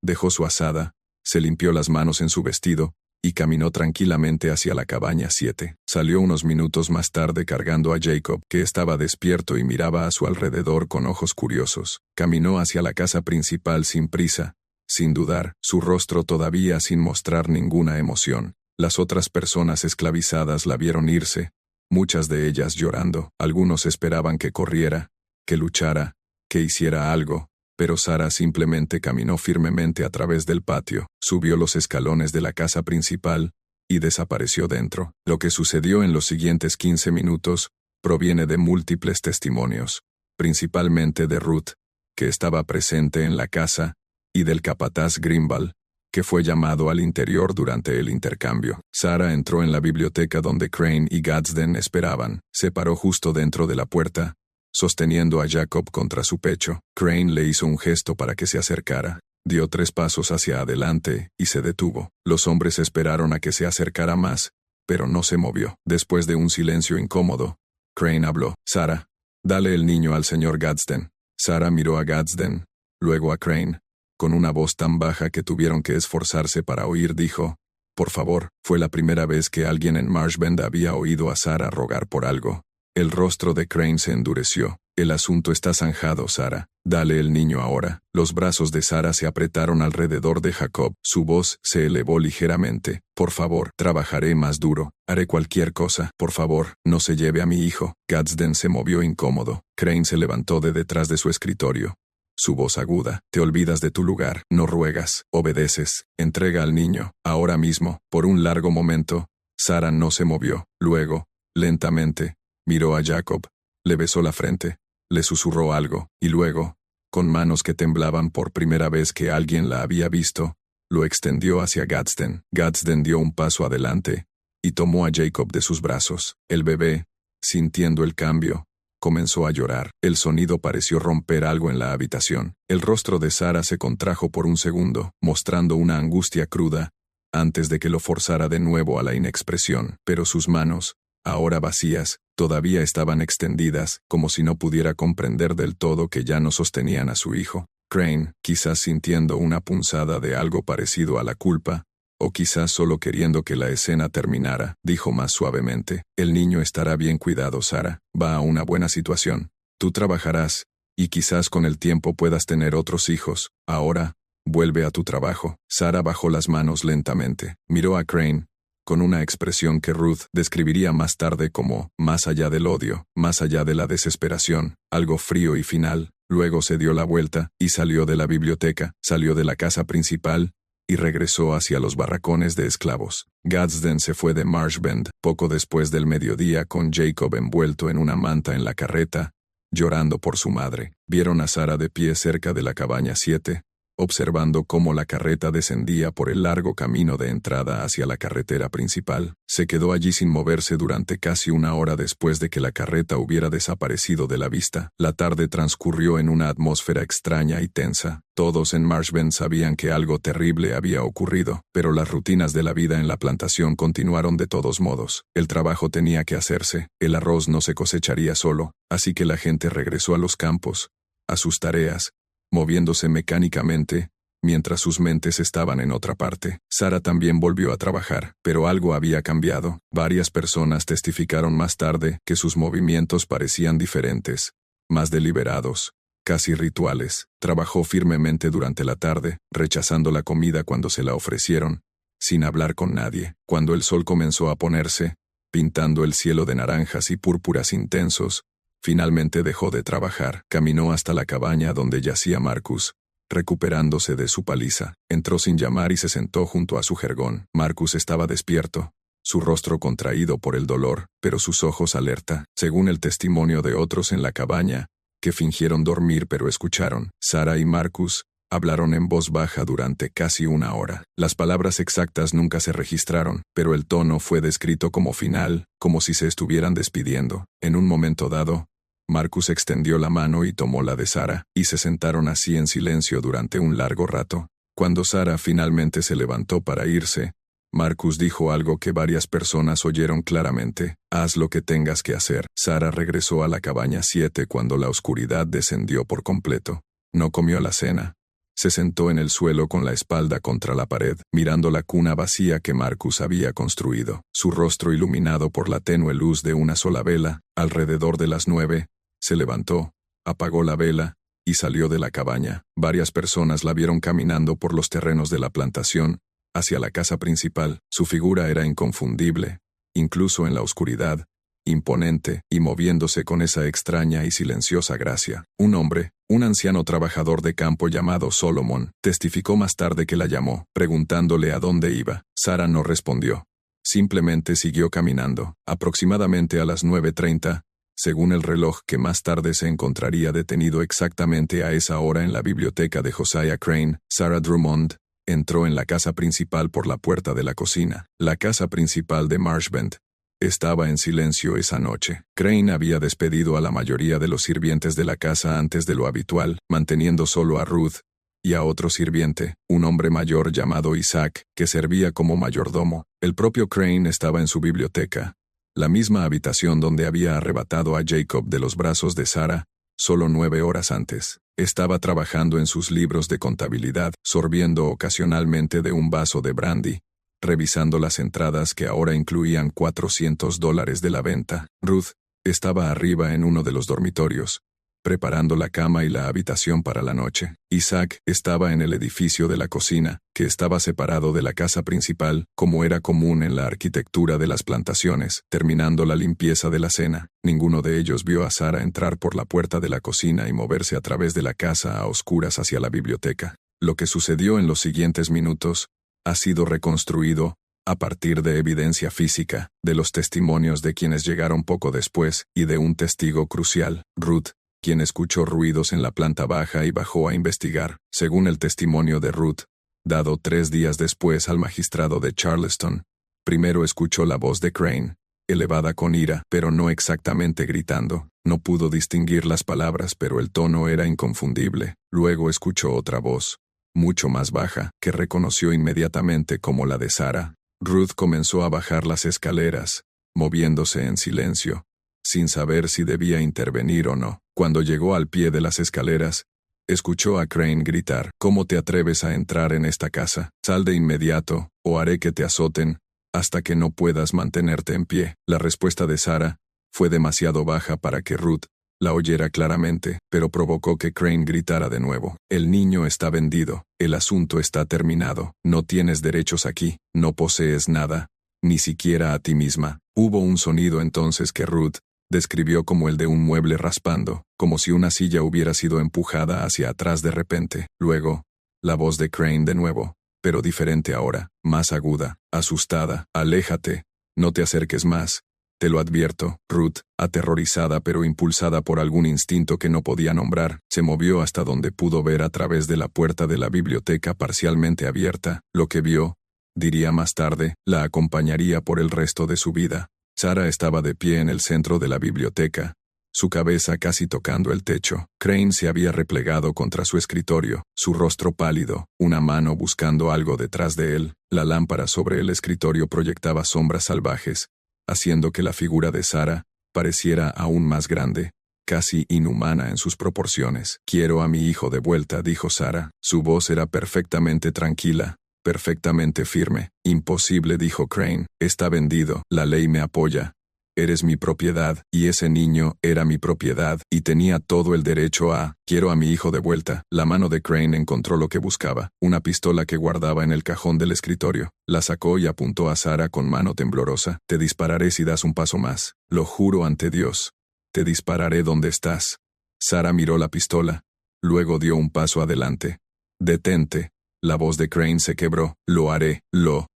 dejó su azada, se limpió las manos en su vestido y caminó tranquilamente hacia la cabaña 7. Salió unos minutos más tarde cargando a Jacob, que estaba despierto y miraba a su alrededor con ojos curiosos. Caminó hacia la casa principal sin prisa, sin dudar, su rostro todavía sin mostrar ninguna emoción. Las otras personas esclavizadas la vieron irse, muchas de ellas llorando. Algunos esperaban que corriera, que luchara, que hiciera algo. Pero Sarah simplemente caminó firmemente a través del patio, subió los escalones de la casa principal y desapareció dentro. Lo que sucedió en los siguientes 15 minutos proviene de múltiples testimonios, principalmente de Ruth, que estaba presente en la casa, y del capataz Grimble, que fue llamado al interior durante el intercambio. Sarah entró en la biblioteca donde Crane y Gadsden esperaban. Se paró justo dentro de la puerta, sosteniendo a Jacob contra su pecho. Crane le hizo un gesto para que se acercara. Dio 3 pasos hacia adelante y se detuvo. Los hombres esperaron a que se acercara más, pero no se movió. Después de un silencio incómodo, Crane habló. Sarah, dale el niño al señor Gadsden. Sarah miró a Gadsden, luego a Crane. Con una voz tan baja que tuvieron que esforzarse para oír, dijo, por favor. Fue la primera vez que alguien en Marsh Bend había oído a Sarah rogar por algo. El rostro de Crane se endureció. El asunto está zanjado, Sarah. Dale el niño ahora. Los brazos de Sarah se apretaron alrededor de Jacob. Su voz se elevó ligeramente. Por favor, trabajaré más duro. Haré cualquier cosa. Por favor, no se lleve a mi hijo. Gadsden se movió incómodo. Crane se levantó de detrás de su escritorio. Su voz aguda. Te olvidas de tu lugar. No ruegas. Obedeces. Entrega al niño. Ahora mismo. Por un largo momento, Sarah no se movió. Luego, lentamente, miró a Jacob, le besó la frente, le susurró algo, y luego, con manos que temblaban por primera vez que alguien la había visto, lo extendió hacia Gadsden. Gadsden dio un paso adelante y tomó a Jacob de sus brazos. El bebé, sintiendo el cambio, comenzó a llorar. El sonido pareció romper algo en la habitación. El rostro de Sarah se contrajo por un segundo, mostrando una angustia cruda, antes de que lo forzara de nuevo a la inexpresión. Pero sus manos, ahora vacías, todavía estaban extendidas, como si no pudiera comprender del todo que ya no sostenían a su hijo. Crane, quizás sintiendo una punzada de algo parecido a la culpa, o quizás solo queriendo que la escena terminara, dijo más suavemente, el niño estará bien cuidado, Sarah, va a una buena situación. Tú trabajarás, y quizás con el tiempo puedas tener otros hijos. Ahora, vuelve a tu trabajo. Sarah bajó las manos lentamente, miró a Crane, con una expresión que Ruth describiría más tarde como más allá del odio, más allá de la desesperación, algo frío y final. Luego se dio la vuelta y salió de la biblioteca, salió de la casa principal y regresó hacia los barracones de esclavos. Gadsden se fue de Marsh Bend poco después del mediodía con Jacob envuelto en una manta en la carreta, llorando por su madre. Vieron a Sarah de pie cerca de la cabaña 7, observando cómo la carreta descendía por el largo camino de entrada hacia la carretera principal. Se quedó allí sin moverse durante casi una hora después de que la carreta hubiera desaparecido de la vista. La tarde transcurrió en una atmósfera extraña y tensa. Todos en Marshbend sabían que algo terrible había ocurrido, pero las rutinas de la vida en la plantación continuaron de todos modos. El trabajo tenía que hacerse, el arroz no se cosecharía solo, así que la gente regresó a los campos, a sus tareas, moviéndose mecánicamente, mientras sus mentes estaban en otra parte. Sarah también volvió a trabajar, pero algo había cambiado. Varias personas testificaron más tarde que sus movimientos parecían diferentes, más deliberados, casi rituales. Trabajó firmemente durante la tarde, rechazando la comida cuando se la ofrecieron, sin hablar con nadie. Cuando el sol comenzó a ponerse, pintando el cielo de naranjas y púrpuras intensos, finalmente dejó de trabajar. Caminó hasta la cabaña donde yacía Marcus, recuperándose de su paliza. Entró sin llamar y se sentó junto a su jergón. Marcus estaba despierto, su rostro contraído por el dolor, pero sus ojos alerta. Según el testimonio de otros en la cabaña, que fingieron dormir pero escucharon, Sarah y Marcus hablaron en voz baja durante casi una hora. Las palabras exactas nunca se registraron, pero el tono fue descrito como final, como si se estuvieran despidiendo. En un momento dado, Marcus extendió la mano y tomó la de Sarah, y se sentaron así en silencio durante un largo rato. Cuando Sarah finalmente se levantó para irse, Marcus dijo algo que varias personas oyeron claramente: «Haz lo que tengas que hacer». Sarah regresó a la cabaña 7 cuando la oscuridad descendió por completo. No comió la cena. Se sentó en el suelo con la espalda contra la pared, mirando la cuna vacía que Marcus había construido, su rostro iluminado por la tenue luz de una sola vela. Alrededor de las 9, se levantó, apagó la vela, y salió de la cabaña. Varias personas la vieron caminando por los terrenos de la plantación, hacia la casa principal. Su figura era inconfundible, incluso en la oscuridad, imponente, y moviéndose con esa extraña y silenciosa gracia. Un hombre, un anciano trabajador de campo llamado Solomon, testificó más tarde que la llamó, preguntándole a dónde iba. Sarah no respondió. Simplemente siguió caminando. Aproximadamente a las 9:30, según el reloj que más tarde se encontraría detenido exactamente a esa hora en la biblioteca de Josiah Crane, Sarah Drummond entró en la casa principal por la puerta de la cocina. La casa principal de Marshbend estaba en silencio esa noche. Crane había despedido a la mayoría de los sirvientes de la casa antes de lo habitual, manteniendo solo a Ruth y a otro sirviente, un hombre mayor llamado Isaac, que servía como mayordomo. El propio Crane estaba en su biblioteca, la misma habitación donde había arrebatado a Jacob de los brazos de Sarah, solo 9 horas antes. Estaba trabajando en sus libros de contabilidad, sorbiendo ocasionalmente de un vaso de brandy, revisando las entradas que ahora incluían $400 de la venta. Ruth estaba arriba en uno de los dormitorios, preparando la cama y la habitación para la noche. Isaac estaba en el edificio de la cocina, que estaba separado de la casa principal, como era común en la arquitectura de las plantaciones, terminando la limpieza de la cena. Ninguno de ellos vio a Sarah entrar por la puerta de la cocina y moverse a través de la casa a oscuras hacia la biblioteca. Lo que sucedió en los siguientes minutos ha sido reconstruido, a partir de evidencia física, de los testimonios de quienes llegaron poco después, y de un testigo crucial, Ruth, quien escuchó ruidos en la planta baja y bajó a investigar. Según el testimonio de Ruth, dado 3 días después al magistrado de Charleston, primero escuchó la voz de Crane, elevada con ira, pero no exactamente gritando. No pudo distinguir las palabras, pero el tono era inconfundible. Luego escuchó otra voz, mucho más baja, que reconoció inmediatamente como la de Sarah. Ruth comenzó a bajar las escaleras, moviéndose en silencio, sin saber si debía intervenir o no. Cuando llegó al pie de las escaleras, escuchó a Crane gritar: «¿Cómo te atreves a entrar en esta casa? Sal de inmediato, o haré que te azoten, hasta que no puedas mantenerte en pie». La respuesta de Sarah fue demasiado baja para que Ruth la oyera claramente, pero provocó que Crane gritara de nuevo: «El niño está vendido, el asunto está terminado, no tienes derechos aquí, no posees nada, ni siquiera a ti misma». Hubo un sonido entonces que Ruth describió como el de un mueble raspando, como si una silla hubiera sido empujada hacia atrás de repente. Luego, la voz de Crane de nuevo, pero diferente ahora, más aguda, asustada: «Aléjate, no te acerques más, Te lo advierto. Ruth, aterrorizada pero impulsada por algún instinto que no podía nombrar, se movió hasta donde pudo ver a través de la puerta de la biblioteca parcialmente abierta. Lo que vio, diría más tarde, la acompañaría por el resto de su vida. Sarah estaba de pie en el centro de la biblioteca, su cabeza casi tocando el techo. Crane se había replegado contra su escritorio, su rostro pálido, una mano buscando algo detrás de él. La lámpara sobre el escritorio proyectaba sombras salvajes, haciendo que la figura de Sarah pareciera aún más grande, casi inhumana en sus proporciones. «Quiero a mi hijo de vuelta», dijo Sarah. Su voz era perfectamente tranquila, perfectamente firme. «Imposible», dijo Crane. «Está vendido. La ley me apoya. Eres mi propiedad, y ese niño era mi propiedad, y tenía todo el derecho a... Quiero a mi hijo de vuelta». La mano de Crane encontró lo que buscaba, una pistola que guardaba en el cajón del escritorio. La sacó y apuntó a Sarah con mano temblorosa. «Te dispararé si das un paso más. Lo juro ante Dios. Te dispararé donde estás». Sarah miró la pistola. Luego dio un paso adelante. «Detente». La voz de Crane se quebró. «Lo haré».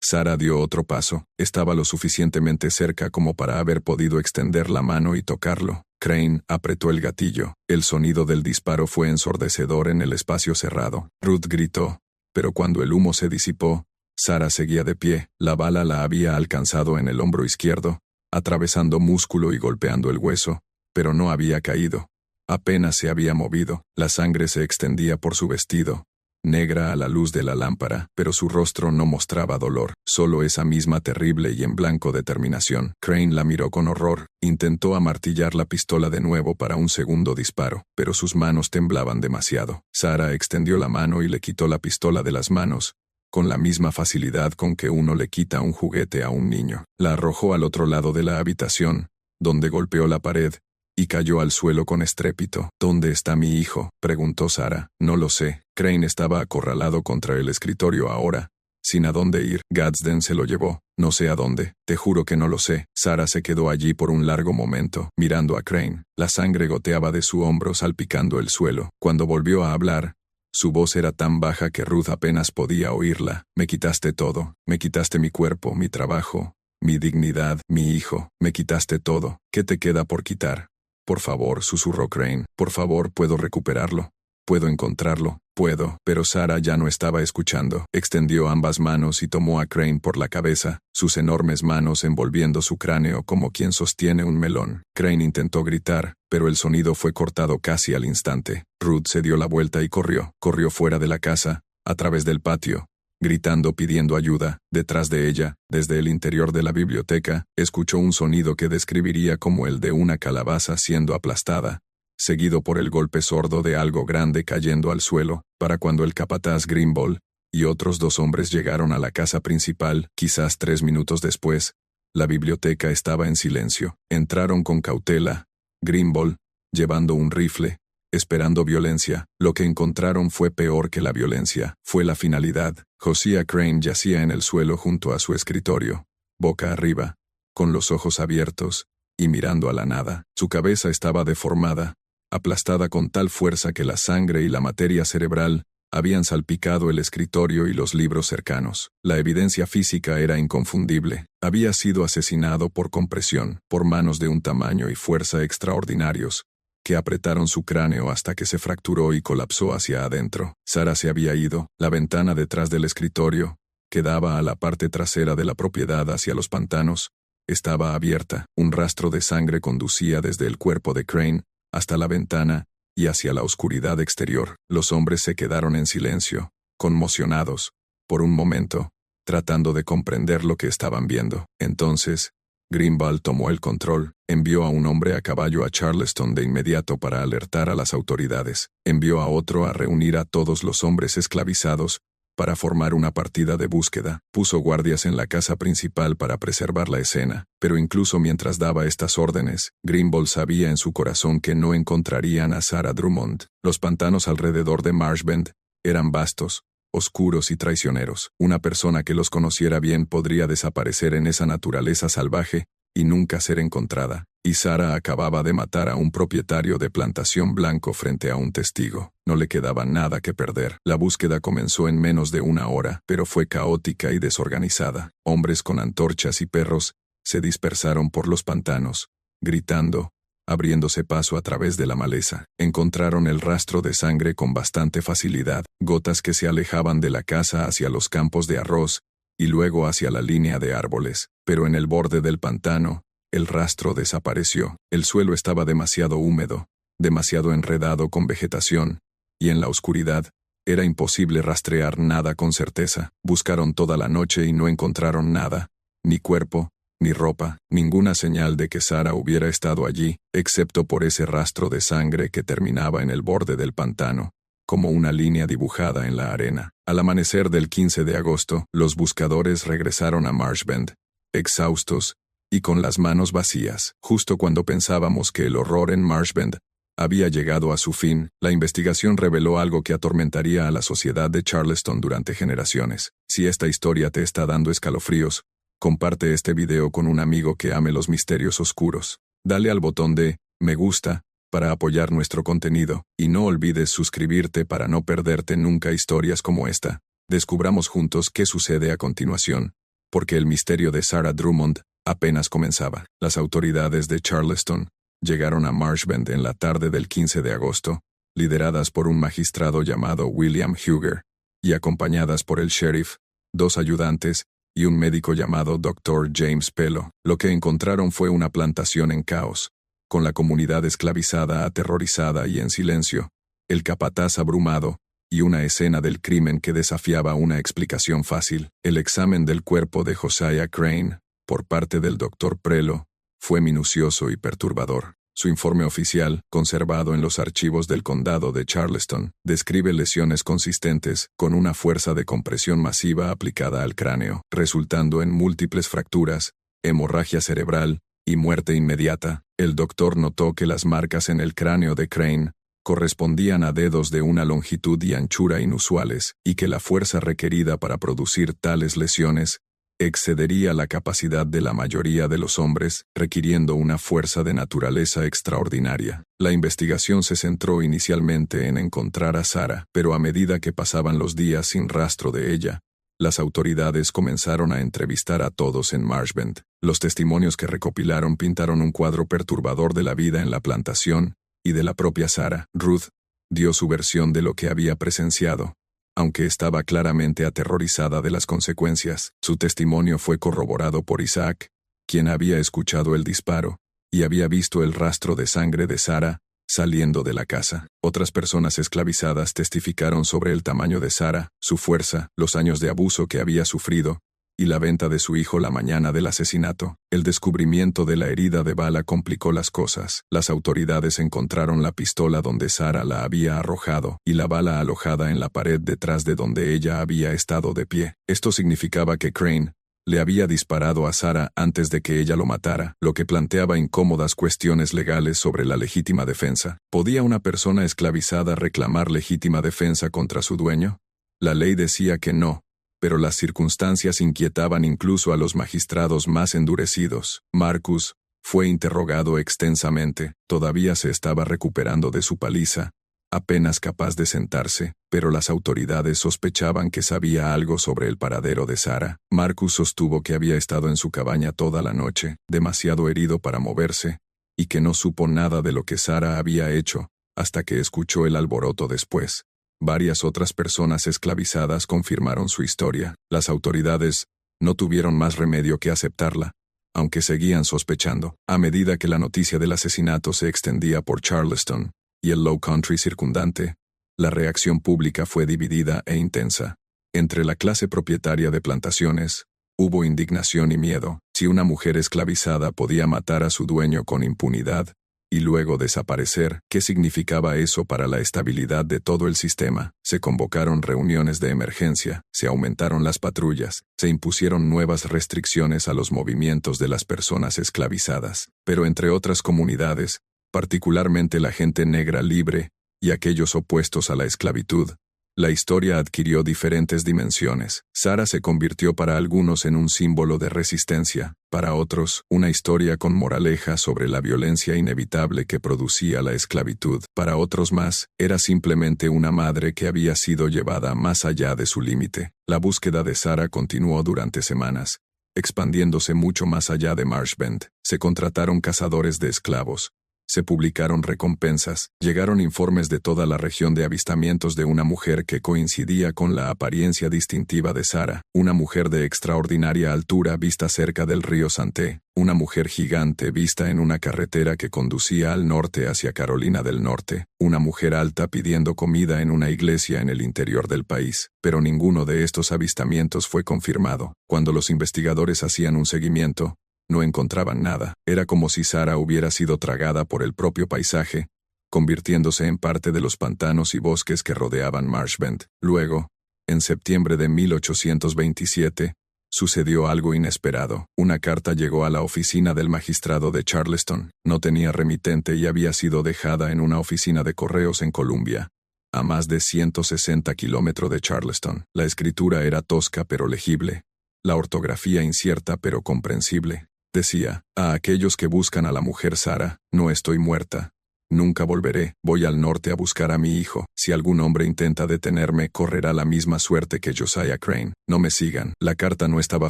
Sarah dio otro paso. Estaba lo suficientemente cerca como para haber podido extender la mano y tocarlo. Crane apretó el gatillo. El sonido del disparo fue ensordecedor en el espacio cerrado. Ruth gritó. Pero cuando el humo se disipó, Sarah seguía de pie. La bala la había alcanzado en el hombro izquierdo, atravesando músculo y golpeando el hueso, pero no había caído. Apenas se había movido. La sangre se extendía por su vestido, negra a la luz de la lámpara, pero su rostro no mostraba dolor, solo esa misma terrible y en blanco determinación. Crane la miró con horror. Intentó amartillar la pistola de nuevo para un segundo disparo, pero sus manos temblaban demasiado. Sarah extendió la mano y le quitó la pistola de las manos, con la misma facilidad con que uno le quita un juguete a un niño. La arrojó al otro lado de la habitación, donde golpeó la pared, y cayó al suelo con estrépito. «¿Dónde está mi hijo?», preguntó Sarah. «No lo sé». Crane estaba acorralado contra el escritorio ahora, sin a dónde ir. «Gadsden se lo llevó. No sé a dónde. Te juro que no lo sé». Sarah se quedó allí por un largo momento, mirando a Crane. La sangre goteaba de su hombro salpicando el suelo. Cuando volvió a hablar, su voz era tan baja que Ruth apenas podía oírla. «Me quitaste todo. Me quitaste mi cuerpo, mi trabajo, mi dignidad, mi hijo. Me quitaste todo. ¿Qué te queda por quitar?» «Por favor», susurró Crane. «Por favor, puedo recuperarlo. Puedo encontrarlo. Puedo». Pero Sarah ya no estaba escuchando. Extendió ambas manos y tomó a Crane por la cabeza, sus enormes manos envolviendo su cráneo como quien sostiene un melón. Crane intentó gritar, pero el sonido fue cortado casi al instante. Ruth se dio la vuelta y corrió. Corrió fuera de la casa, a través del patio, gritando pidiendo ayuda. Detrás de ella, desde el interior de la biblioteca, escuchó un sonido que describiría como el de una calabaza siendo aplastada, seguido por el golpe sordo de algo grande cayendo al suelo. Para cuando el capataz Grimble y otros 2 hombres llegaron a la casa principal, quizás 3 minutos después, la biblioteca estaba en silencio. Entraron con cautela, Grimble, llevando un rifle, esperando violencia. Lo que encontraron fue peor que la violencia. Fue la finalidad. Josiah Crane yacía en el suelo junto a su escritorio, boca arriba, con los ojos abiertos, y mirando a la nada. Su cabeza estaba deformada, aplastada con tal fuerza que la sangre y la materia cerebral habían salpicado el escritorio y los libros cercanos. La evidencia física era inconfundible. Había sido asesinado por compresión, por manos de un tamaño y fuerza extraordinarios, que apretaron su cráneo hasta que se fracturó y colapsó hacia adentro. Sarah se había ido. La ventana detrás del escritorio, que daba a la parte trasera de la propiedad hacia los pantanos, estaba abierta. Un rastro de sangre conducía desde el cuerpo de Crane hasta la ventana y hacia la oscuridad exterior. Los hombres se quedaron en silencio, conmocionados, por un momento, tratando de comprender lo que estaban viendo. Entonces, Grimble tomó el control. Envió a un hombre a caballo a Charleston de inmediato para alertar a las autoridades. Envió a otro a reunir a todos los hombres esclavizados para formar una partida de búsqueda. Puso guardias en la casa principal para preservar la escena. Pero incluso mientras daba estas órdenes, Grimble sabía en su corazón que no encontrarían a Sarah Drummond. Los pantanos alrededor de Marshbend eran vastos, oscuros y traicioneros. Una persona que los conociera bien podría desaparecer en esa naturaleza salvaje y nunca ser encontrada. Y Sarah acababa de matar a un propietario de plantación blanco frente a un testigo. No le quedaba nada que perder. La búsqueda comenzó en menos de 1 hora, pero fue caótica y desorganizada. Hombres con antorchas y perros se dispersaron por los pantanos, gritando, abriéndose paso a través de la maleza. Encontraron el rastro de sangre con bastante facilidad, gotas que se alejaban de la casa hacia los campos de arroz, y luego hacia la línea de árboles. Pero en el borde del pantano, el rastro desapareció. El suelo estaba demasiado húmedo, demasiado enredado con vegetación, y en la oscuridad, era imposible rastrear nada con certeza. Buscaron toda la noche y no encontraron nada, ni cuerpo, ni ropa, ninguna señal de que Sarah hubiera estado allí, excepto por ese rastro de sangre que terminaba en el borde del pantano, como una línea dibujada en la arena. Al amanecer del 15 de agosto, los buscadores regresaron a Marshbend, exhaustos, y con las manos vacías. Justo cuando pensábamos que el horror en Marshbend había llegado a su fin, la investigación reveló algo que atormentaría a la sociedad de Charleston durante generaciones. Si esta historia te está dando escalofríos, comparte este video con un amigo que ame los misterios oscuros. Dale al botón de me gusta para apoyar nuestro contenido, y no olvides suscribirte para no perderte nunca historias como esta. Descubramos juntos qué sucede a continuación, porque el misterio de Sarah Drummond apenas comenzaba. Las autoridades de Charleston llegaron a Marshbend en la tarde del 15 de agosto, lideradas por un magistrado llamado William Huger, y acompañadas por el sheriff, 2 ayudantes, y un médico llamado Dr. James Pello. Lo que encontraron fue una plantación en caos, con la comunidad esclavizada, aterrorizada y en silencio, el capataz abrumado, y una escena del crimen que desafiaba una explicación fácil. El examen del cuerpo de Josiah Crane, por parte del Dr. Pello, fue minucioso y perturbador. Su informe oficial, conservado en los archivos del condado de Charleston, describe lesiones consistentes con una fuerza de compresión masiva aplicada al cráneo, resultando en múltiples fracturas, hemorragia cerebral y muerte inmediata. El doctor notó que las marcas en el cráneo de Crane correspondían a dedos de una longitud y anchura inusuales, y que la fuerza requerida para producir tales lesiones excedería la capacidad de la mayoría de los hombres, requiriendo una fuerza de naturaleza extraordinaria. La investigación se centró inicialmente en encontrar a Sarah, pero a medida que pasaban los días sin rastro de ella, las autoridades comenzaron a entrevistar a todos en Marshbend. Los testimonios que recopilaron pintaron un cuadro perturbador de la vida en la plantación y de la propia Sarah. Ruth dio su versión de lo que había presenciado, aunque estaba claramente aterrorizada de las consecuencias. Su testimonio fue corroborado por Isaac, quien había escuchado el disparo, y había visto el rastro de sangre de Sarah saliendo de la casa. Otras personas esclavizadas testificaron sobre el tamaño de Sarah, su fuerza, los años de abuso que había sufrido, y la venta de su hijo la mañana del asesinato. El descubrimiento de la herida de bala complicó las cosas. Las autoridades encontraron la pistola donde Sarah la había arrojado, y la bala alojada en la pared detrás de donde ella había estado de pie. Esto significaba que Crane le había disparado a Sarah antes de que ella lo matara, lo que planteaba incómodas cuestiones legales sobre la legítima defensa. ¿Podía una persona esclavizada reclamar legítima defensa contra su dueño? La ley decía que no, pero las circunstancias inquietaban incluso a los magistrados más endurecidos. Marcus fue interrogado extensamente. Todavía se estaba recuperando de su paliza, apenas capaz de sentarse, pero las autoridades sospechaban que sabía algo sobre el paradero de Sarah. Marcus sostuvo que había estado en su cabaña toda la noche, demasiado herido para moverse, y que no supo nada de lo que Sarah había hecho, hasta que escuchó el alboroto después. Varias otras personas esclavizadas confirmaron su historia. Las autoridades no tuvieron más remedio que aceptarla, aunque seguían sospechando. A medida que la noticia del asesinato se extendía por Charleston y el Low Country circundante, la reacción pública fue dividida e intensa. Entre la clase propietaria de plantaciones, hubo indignación y miedo. Si una mujer esclavizada podía matar a su dueño con impunidad y luego desaparecer, ¿qué significaba eso para la estabilidad de todo el sistema? Se convocaron reuniones de emergencia, se aumentaron las patrullas, se impusieron nuevas restricciones a los movimientos de las personas esclavizadas. Pero entre otras comunidades, particularmente la gente negra libre y aquellos opuestos a la esclavitud, la historia adquirió diferentes dimensiones. Sarah se convirtió para algunos en un símbolo de resistencia, para otros, una historia con moraleja sobre la violencia inevitable que producía la esclavitud. Para otros más, era simplemente una madre que había sido llevada más allá de su límite. La búsqueda de Sarah continuó durante semanas, expandiéndose mucho más allá de Marshbend. Se contrataron cazadores de esclavos. Se publicaron recompensas, llegaron informes de toda la región de avistamientos de una mujer que coincidía con la apariencia distintiva de Sarah, una mujer de extraordinaria altura vista cerca del río Santé, una mujer gigante vista en una carretera que conducía al norte hacia Carolina del Norte, una mujer alta pidiendo comida en una iglesia en el interior del país, pero ninguno de estos avistamientos fue confirmado. Cuando los investigadores hacían un seguimiento, no encontraban nada. Era como si Sarah hubiera sido tragada por el propio paisaje, convirtiéndose en parte de los pantanos y bosques que rodeaban Marshbend. Luego, en septiembre de 1827, sucedió algo inesperado. Una carta llegó a la oficina del magistrado de Charleston. No tenía remitente y había sido dejada en una oficina de correos en Columbia, a más de 160 kilómetros de Charleston. La escritura era tosca pero legible, la ortografía incierta pero comprensible. Decía: a aquellos que buscan a la mujer Sarah, no estoy muerta. Nunca volveré. Voy al norte a buscar a mi hijo. Si algún hombre intenta detenerme, correrá la misma suerte que Josiah Crane. No me sigan. La carta no estaba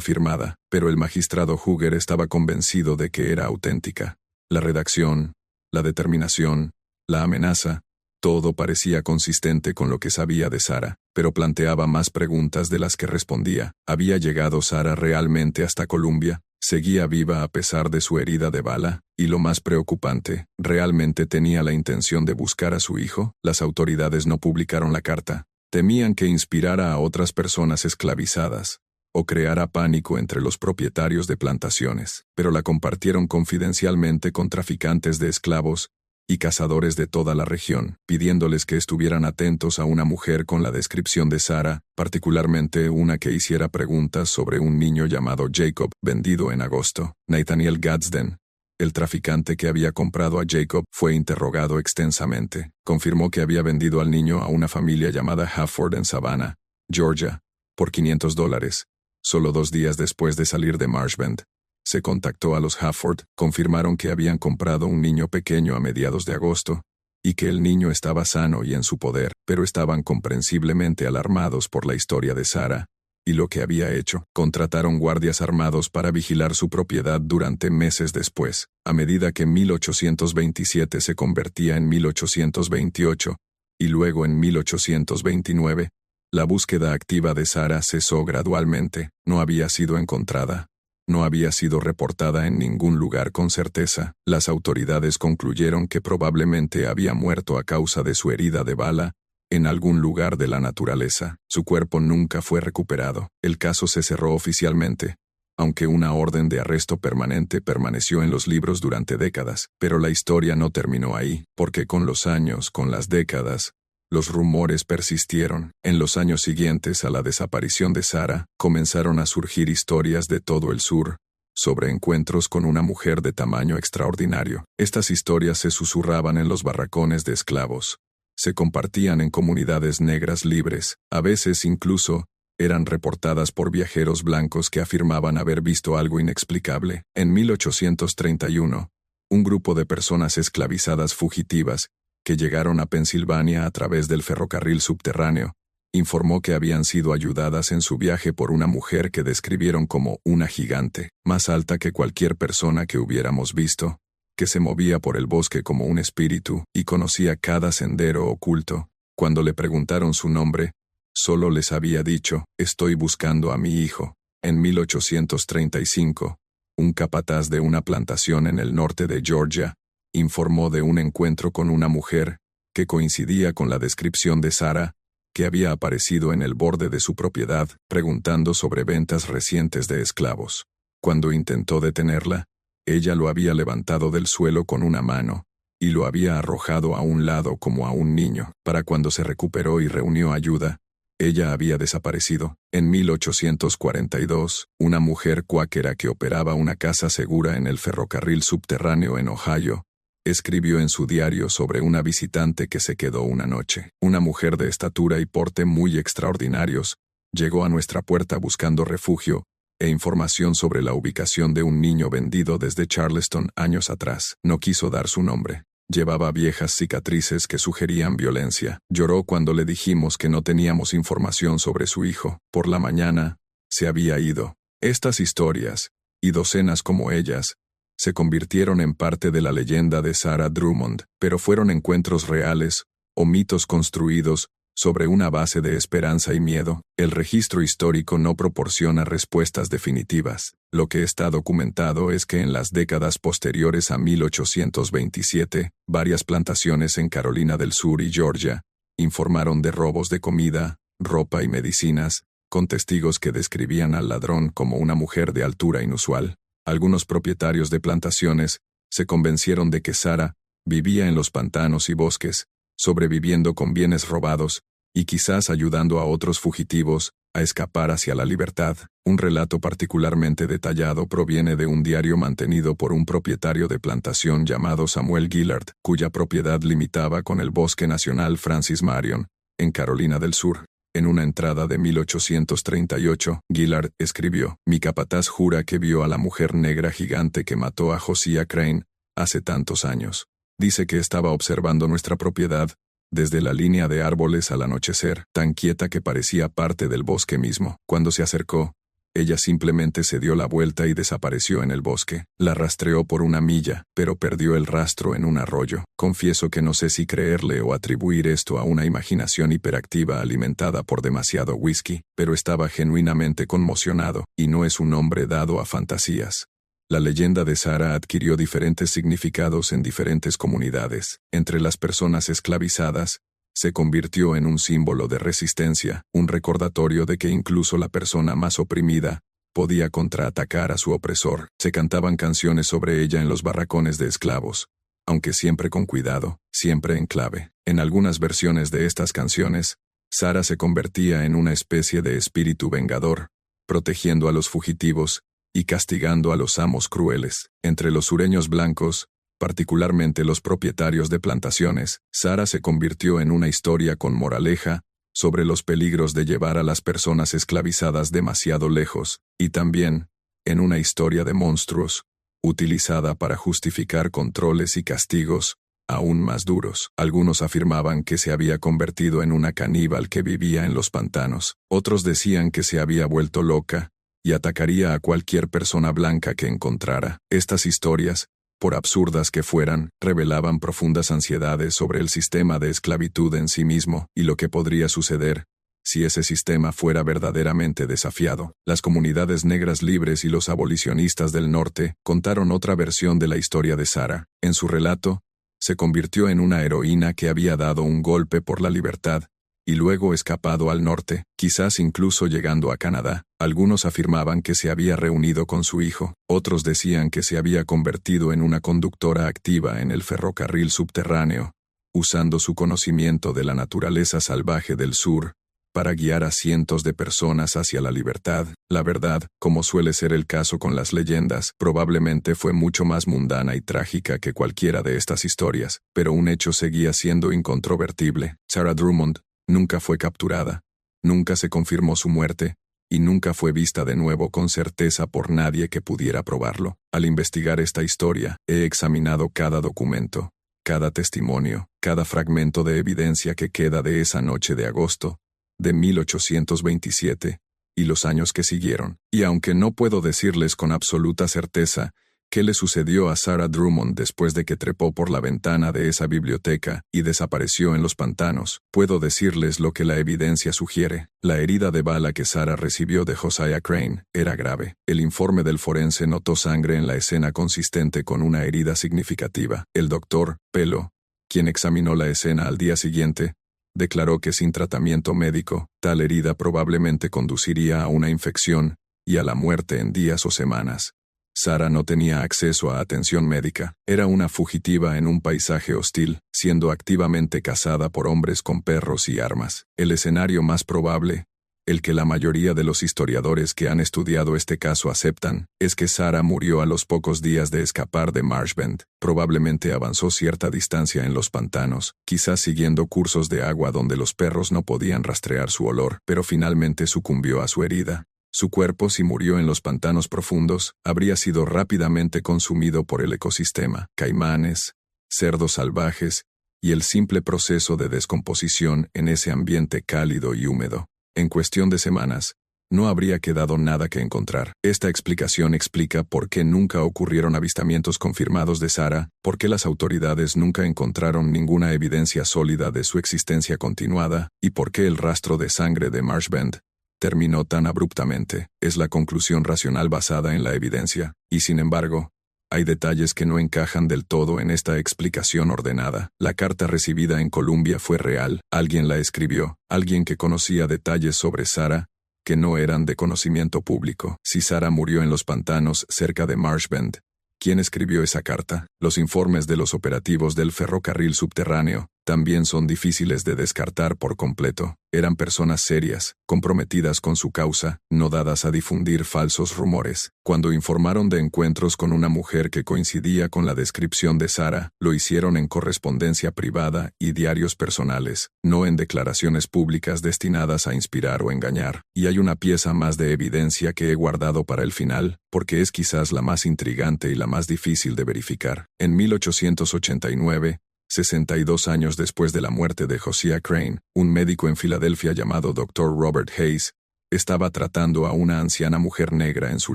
firmada, pero el magistrado Hooger estaba convencido de que era auténtica. La redacción, la determinación, la amenaza, todo parecía consistente con lo que sabía de Sarah, pero planteaba más preguntas de las que respondía. ¿Había llegado Sarah realmente hasta Columbia? ¿Seguía viva a pesar de su herida de bala? Y lo más preocupante, ¿realmente tenía la intención de buscar a su hijo? Las autoridades no publicaron la carta. Temían que inspirara a otras personas esclavizadas, o creara pánico entre los propietarios de plantaciones, pero la compartieron confidencialmente con traficantes de esclavos y cazadores de toda la región, pidiéndoles que estuvieran atentos a una mujer con la descripción de Sarah, particularmente una que hiciera preguntas sobre un niño llamado Jacob, vendido en agosto. Nathaniel Gadsden, el traficante que había comprado a Jacob, fue interrogado extensamente. Confirmó que había vendido al niño a una familia llamada Hafford en Savannah, Georgia, por $500, solo 2 días después de salir de Marshbend. Se contactó a los Hafford, confirmaron que habían comprado un niño pequeño a mediados de agosto, y que el niño estaba sano y en su poder, pero estaban comprensiblemente alarmados por la historia de Sarah y lo que había hecho. Contrataron guardias armados para vigilar su propiedad durante meses después, a medida que 1827 se convertía en 1828, y luego en 1829, la búsqueda activa de Sarah cesó gradualmente. No había sido encontrada. No había sido reportada en ningún lugar con certeza. Las autoridades concluyeron que probablemente había muerto a causa de su herida de bala en algún lugar de la naturaleza. Su cuerpo nunca fue recuperado. El caso se cerró oficialmente, aunque una orden de arresto permanente permaneció en los libros durante décadas. Pero la historia no terminó ahí, porque con los años, con las décadas, los rumores persistieron. En los años siguientes a la desaparición de Sarah, comenzaron a surgir historias de todo el sur sobre encuentros con una mujer de tamaño extraordinario. Estas historias se susurraban en los barracones de esclavos, se compartían en comunidades negras libres, a veces incluso eran reportadas por viajeros blancos que afirmaban haber visto algo inexplicable. En 1831, un grupo de personas esclavizadas fugitivas que llegaron a Pensilvania a través del ferrocarril subterráneo, informó que habían sido ayudadas en su viaje por una mujer que describieron como una gigante, más alta que cualquier persona que hubiéramos visto, que se movía por el bosque como un espíritu y conocía cada sendero oculto. Cuando le preguntaron su nombre, solo les había dicho: «Estoy buscando a mi hijo». En 1835, un capataz de una plantación en el norte de Georgia informó de un encuentro con una mujer que coincidía con la descripción de Sarah, que había aparecido en el borde de su propiedad, preguntando sobre ventas recientes de esclavos. Cuando intentó detenerla, ella lo había levantado del suelo con una mano y lo había arrojado a un lado como a un niño. Para cuando se recuperó y reunió ayuda, ella había desaparecido. En 1842, una mujer cuáquera que operaba una casa segura en el ferrocarril subterráneo en Ohio, escribió en su diario sobre una visitante que se quedó una noche. Una mujer de estatura y porte muy extraordinarios llegó a nuestra puerta buscando refugio e información sobre la ubicación de un niño vendido desde Charleston años atrás. No quiso dar su nombre. Llevaba viejas cicatrices que sugerían violencia. Lloró cuando le dijimos que no teníamos información sobre su hijo. Por la mañana, se había ido. Estas historias, y docenas como ellas, se convirtieron en parte de la leyenda de Sarah Drummond, pero fueron encuentros reales, o mitos construidos, sobre una base de esperanza y miedo. El registro histórico no proporciona respuestas definitivas. Lo que está documentado es que en las décadas posteriores a 1827, varias plantaciones en Carolina del Sur y Georgia informaron de robos de comida, ropa y medicinas, con testigos que describían al ladrón como una mujer de altura inusual. Algunos propietarios de plantaciones se convencieron de que Sarah vivía en los pantanos y bosques, sobreviviendo con bienes robados, y quizás ayudando a otros fugitivos a escapar hacia la libertad. Un relato particularmente detallado proviene de un diario mantenido por un propietario de plantación llamado Samuel Gillard, cuya propiedad limitaba con el Bosque Nacional Francis Marion, en Carolina del Sur. En una entrada de 1838, Gillard escribió: «Mi capataz jura que vio a la mujer negra gigante que mató a Josiah Crane hace tantos años. Dice que estaba observando nuestra propiedad desde la línea de árboles al anochecer, tan quieta que parecía parte del bosque mismo. Cuando se acercó, ella simplemente se dio la vuelta y desapareció en el bosque. La rastreó por una milla, pero perdió el rastro en un arroyo. Confieso que no sé si creerle o atribuir esto a una imaginación hiperactiva alimentada por demasiado whisky, pero estaba genuinamente conmocionado, y no es un hombre dado a fantasías». La leyenda de Sarah adquirió diferentes significados en diferentes comunidades. Entre las personas esclavizadas, se convirtió en un símbolo de resistencia, un recordatorio de que incluso la persona más oprimida podía contraatacar a su opresor. Se cantaban canciones sobre ella en los barracones de esclavos, aunque siempre con cuidado, siempre en clave. En algunas versiones de estas canciones, Sarah se convertía en una especie de espíritu vengador, protegiendo a los fugitivos y castigando a los amos crueles. Entre los sureños blancos, particularmente los propietarios de plantaciones, Sarah se convirtió en una historia con moraleja sobre los peligros de llevar a las personas esclavizadas demasiado lejos, y también en una historia de monstruos, utilizada para justificar controles y castigos aún más duros. Algunos afirmaban que se había convertido en una caníbal que vivía en los pantanos. Otros decían que se había vuelto loca y atacaría a cualquier persona blanca que encontrara. Estas historias, por absurdas que fueran, revelaban profundas ansiedades sobre el sistema de esclavitud en sí mismo y lo que podría suceder si ese sistema fuera verdaderamente desafiado. Las comunidades negras libres y los abolicionistas del norte contaron otra versión de la historia de Sarah. En su relato, se convirtió en una heroína que había dado un golpe por la libertad y luego escapado al norte, quizás incluso llegando a Canadá. Algunos afirmaban que se había reunido con su hijo, otros decían que se había convertido en una conductora activa en el ferrocarril subterráneo, usando su conocimiento de la naturaleza salvaje del sur para guiar a cientos de personas hacia la libertad. La verdad, como suele ser el caso con las leyendas, probablemente fue mucho más mundana y trágica que cualquiera de estas historias, pero un hecho seguía siendo incontrovertible: Sarah Drummond nunca fue capturada, nunca se confirmó su muerte, y nunca fue vista de nuevo con certeza por nadie que pudiera probarlo. Al investigar esta historia, he examinado cada documento, cada testimonio, cada fragmento de evidencia que queda de esa noche de agosto de 1827, y los años que siguieron. Y aunque no puedo decirles con absoluta certeza qué le sucedió a Sarah Drummond después de que trepó por la ventana de esa biblioteca y desapareció en los pantanos, puedo decirles lo que la evidencia sugiere. La herida de bala que Sarah recibió de Josiah Crane era grave. El informe del forense notó sangre en la escena consistente con una herida significativa. El doctor Pelo, quien examinó la escena al día siguiente, declaró que sin tratamiento médico, tal herida probablemente conduciría a una infección y a la muerte en días o semanas. Sarah no tenía acceso a atención médica. Era una fugitiva en un paisaje hostil, siendo activamente cazada por hombres con perros y armas. El escenario más probable, el que la mayoría de los historiadores que han estudiado este caso aceptan, es que Sarah murió a los pocos días de escapar de Marshbend. Probablemente avanzó cierta distancia en los pantanos, quizás siguiendo cursos de agua donde los perros no podían rastrear su olor, pero finalmente sucumbió a su herida. Su cuerpo, si murió en los pantanos profundos, habría sido rápidamente consumido por el ecosistema, caimanes, cerdos salvajes, y el simple proceso de descomposición en ese ambiente cálido y húmedo. En cuestión de semanas, no habría quedado nada que encontrar. Esta explicación explica por qué nunca ocurrieron avistamientos confirmados de Sarah, por qué las autoridades nunca encontraron ninguna evidencia sólida de su existencia continuada, y por qué el rastro de sangre de Marchband terminó tan abruptamente. Es la conclusión racional basada en la evidencia, y sin embargo, hay detalles que no encajan del todo en esta explicación ordenada. La carta recibida en Columbia fue real, alguien la escribió, alguien que conocía detalles sobre Sarah, que no eran de conocimiento público. Si Sarah murió en los pantanos cerca de Marchband, ¿quién escribió esa carta? Los informes de los operativos del ferrocarril subterráneo también son difíciles de descartar por completo. Eran personas serias, comprometidas con su causa, no dadas a difundir falsos rumores. Cuando informaron de encuentros con una mujer que coincidía con la descripción de Sarah, lo hicieron en correspondencia privada y diarios personales, no en declaraciones públicas destinadas a inspirar o engañar. Y hay una pieza más de evidencia que he guardado para el final, porque es quizás la más intrigante y la más difícil de verificar. En 1889, 62 años después de la muerte de Josiah Crane, un médico en Filadelfia llamado Dr. Robert Hayes estaba tratando a una anciana mujer negra en su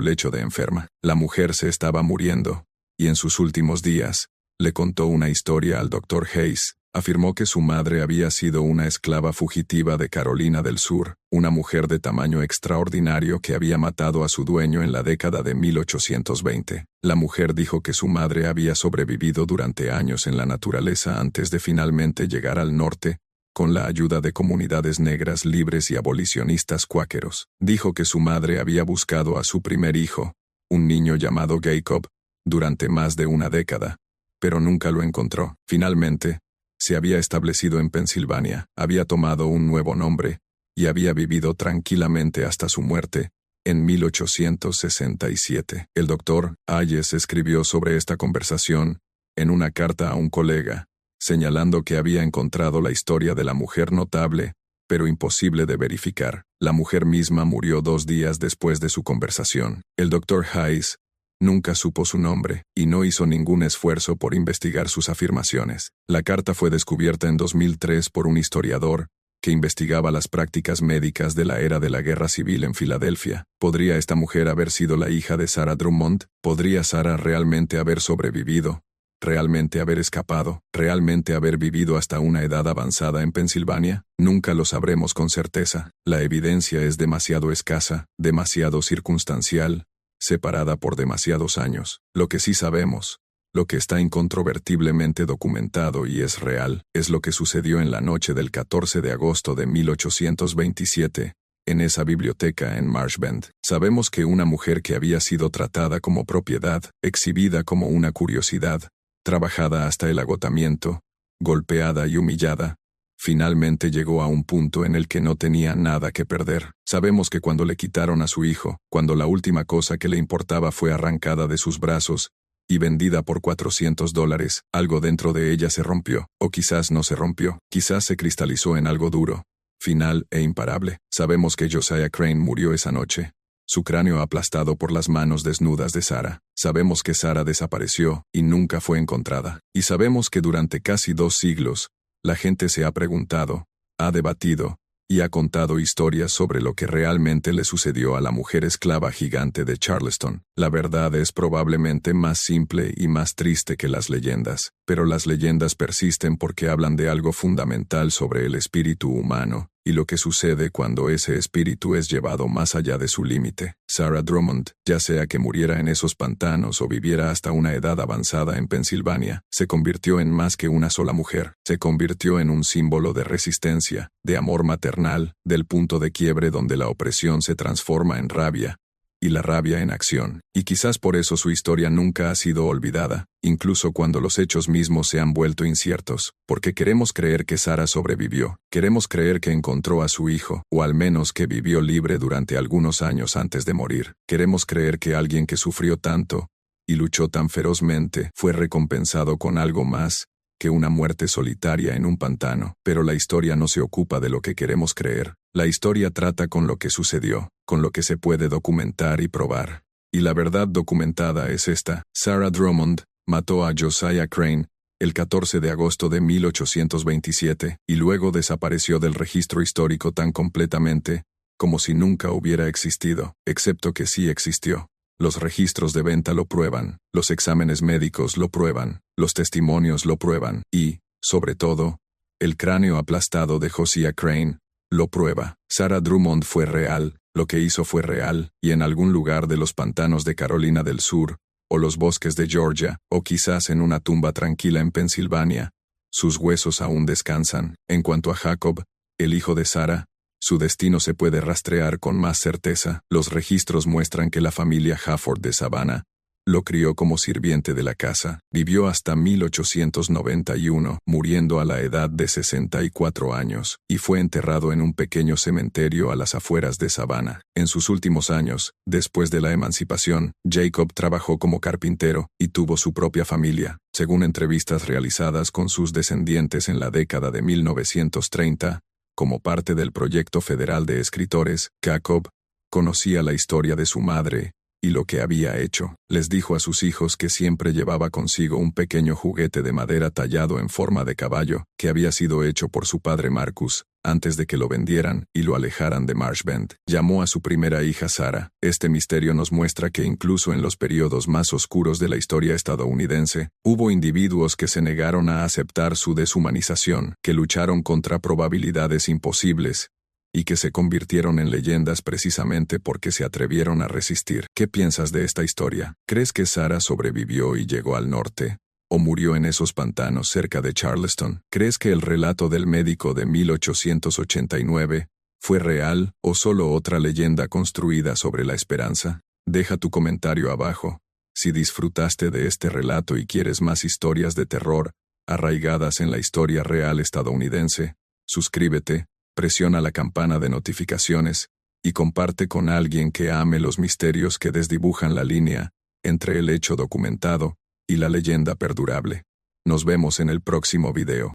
lecho de enferma. La mujer se estaba muriendo, y en sus últimos días, le contó una historia al Dr. Hayes. Afirmó que su madre había sido una esclava fugitiva de Carolina del Sur, una mujer de tamaño extraordinario que había matado a su dueño en la década de 1820. La mujer dijo que su madre había sobrevivido durante años en la naturaleza antes de finalmente llegar al norte, con la ayuda de comunidades negras libres y abolicionistas cuáqueros. Dijo que su madre había buscado a su primer hijo, un niño llamado Jacob, durante más de una década, pero nunca lo encontró. Finalmente, se había establecido en Pensilvania, había tomado un nuevo nombre, y había vivido tranquilamente hasta su muerte, en 1867. El doctor Hayes escribió sobre esta conversación, en una carta a un colega, señalando que había encontrado la historia de la mujer notable, pero imposible de verificar. La mujer misma murió 2 días después de su conversación. El doctor Hayes nunca supo su nombre, y no hizo ningún esfuerzo por investigar sus afirmaciones. La carta fue descubierta en 2003 por un historiador que investigaba las prácticas médicas de la era de la Guerra Civil en Filadelfia. ¿Podría esta mujer haber sido la hija de Sarah Drummond? ¿Podría Sarah realmente haber sobrevivido? ¿Realmente haber escapado? ¿Realmente haber vivido hasta una edad avanzada en Pensilvania? Nunca lo sabremos con certeza. La evidencia es demasiado escasa, demasiado circunstancial, separada por demasiados años. Lo que sí sabemos, lo que está incontrovertiblemente documentado y es real, es lo que sucedió en la noche del 14 de agosto de 1827, en esa biblioteca en Marchband. Sabemos que una mujer que había sido tratada como propiedad, exhibida como una curiosidad, trabajada hasta el agotamiento, golpeada y humillada, finalmente llegó a un punto en el que no tenía nada que perder. Sabemos que cuando le quitaron a su hijo, cuando la última cosa que le importaba fue arrancada de sus brazos y vendida por $400, algo dentro de ella se rompió, o quizás no se rompió, quizás se cristalizó en algo duro, final e imparable. Sabemos que Josiah Crane murió esa noche, su cráneo aplastado por las manos desnudas de Sarah. Sabemos que Sarah desapareció y nunca fue encontrada. Y sabemos que durante casi 2 siglos, la gente se ha preguntado, ha debatido, y ha contado historias sobre lo que realmente le sucedió a la mujer esclava gigante de Charleston. La verdad es probablemente más simple y más triste que las leyendas, pero las leyendas persisten porque hablan de algo fundamental sobre el espíritu humano, y lo que sucede cuando ese espíritu es llevado más allá de su límite. Sarah Drummond, ya sea que muriera en esos pantanos o viviera hasta una edad avanzada en Pensilvania, se convirtió en más que una sola mujer. Se convirtió en un símbolo de resistencia, de amor maternal, del punto de quiebre donde la opresión se transforma en rabia, y la rabia en acción. Y quizás por eso su historia nunca ha sido olvidada, incluso cuando los hechos mismos se han vuelto inciertos, porque queremos creer que Sarah sobrevivió, queremos creer que encontró a su hijo, o al menos que vivió libre durante algunos años antes de morir. Queremos creer que alguien que sufrió tanto y luchó tan ferozmente fue recompensado con algo más que una muerte solitaria en un pantano. Pero la historia no se ocupa de lo que queremos creer. La historia trata con lo que sucedió, con lo que se puede documentar y probar. Y la verdad documentada es esta. Sarah Drummond mató a Josiah Crane el 14 de agosto de 1827, y luego desapareció del registro histórico tan completamente como si nunca hubiera existido, excepto que sí existió. Los registros de venta lo prueban, los exámenes médicos lo prueban, los testimonios lo prueban, y, sobre todo, el cráneo aplastado de Josiah Crane lo prueba. Sarah Drummond fue real, lo que hizo fue real, y en algún lugar de los pantanos de Carolina del Sur, o los bosques de Georgia, o quizás en una tumba tranquila en Pensilvania, sus huesos aún descansan. En cuanto a Jacob, el hijo de Sarah, su destino se puede rastrear con más certeza. Los registros muestran que la familia Hafford de Savannah lo crió como sirviente de la casa. Vivió hasta 1891, muriendo a la edad de 64 años, y fue enterrado en un pequeño cementerio a las afueras de Savannah. En sus últimos años, después de la emancipación, Jacob trabajó como carpintero y tuvo su propia familia. Según entrevistas realizadas con sus descendientes en la década de 1930, como parte del proyecto federal de escritores, Jacob conocía la historia de su madre y lo que había hecho. Les dijo a sus hijos que siempre llevaba consigo un pequeño juguete de madera tallado en forma de caballo, que había sido hecho por su padre Marcus, antes de que lo vendieran y lo alejaran de Marshbend. Llamó a su primera hija Sarah. Este misterio nos muestra que incluso en los periodos más oscuros de la historia estadounidense, hubo individuos que se negaron a aceptar su deshumanización, que lucharon contra probabilidades imposibles, y que se convirtieron en leyendas precisamente porque se atrevieron a resistir. ¿Qué piensas de esta historia? ¿Crees que Sarah sobrevivió y llegó al norte? ¿O murió en esos pantanos cerca de Charleston? ¿Crees que el relato del médico de 1889 fue real o solo otra leyenda construida sobre la esperanza? Deja tu comentario abajo. Si disfrutaste de este relato y quieres más historias de terror arraigadas en la historia real estadounidense, suscríbete, presiona la campana de notificaciones y comparte con alguien que ame los misterios que desdibujan la línea entre el hecho documentado y la leyenda perdurable. Nos vemos en el próximo video.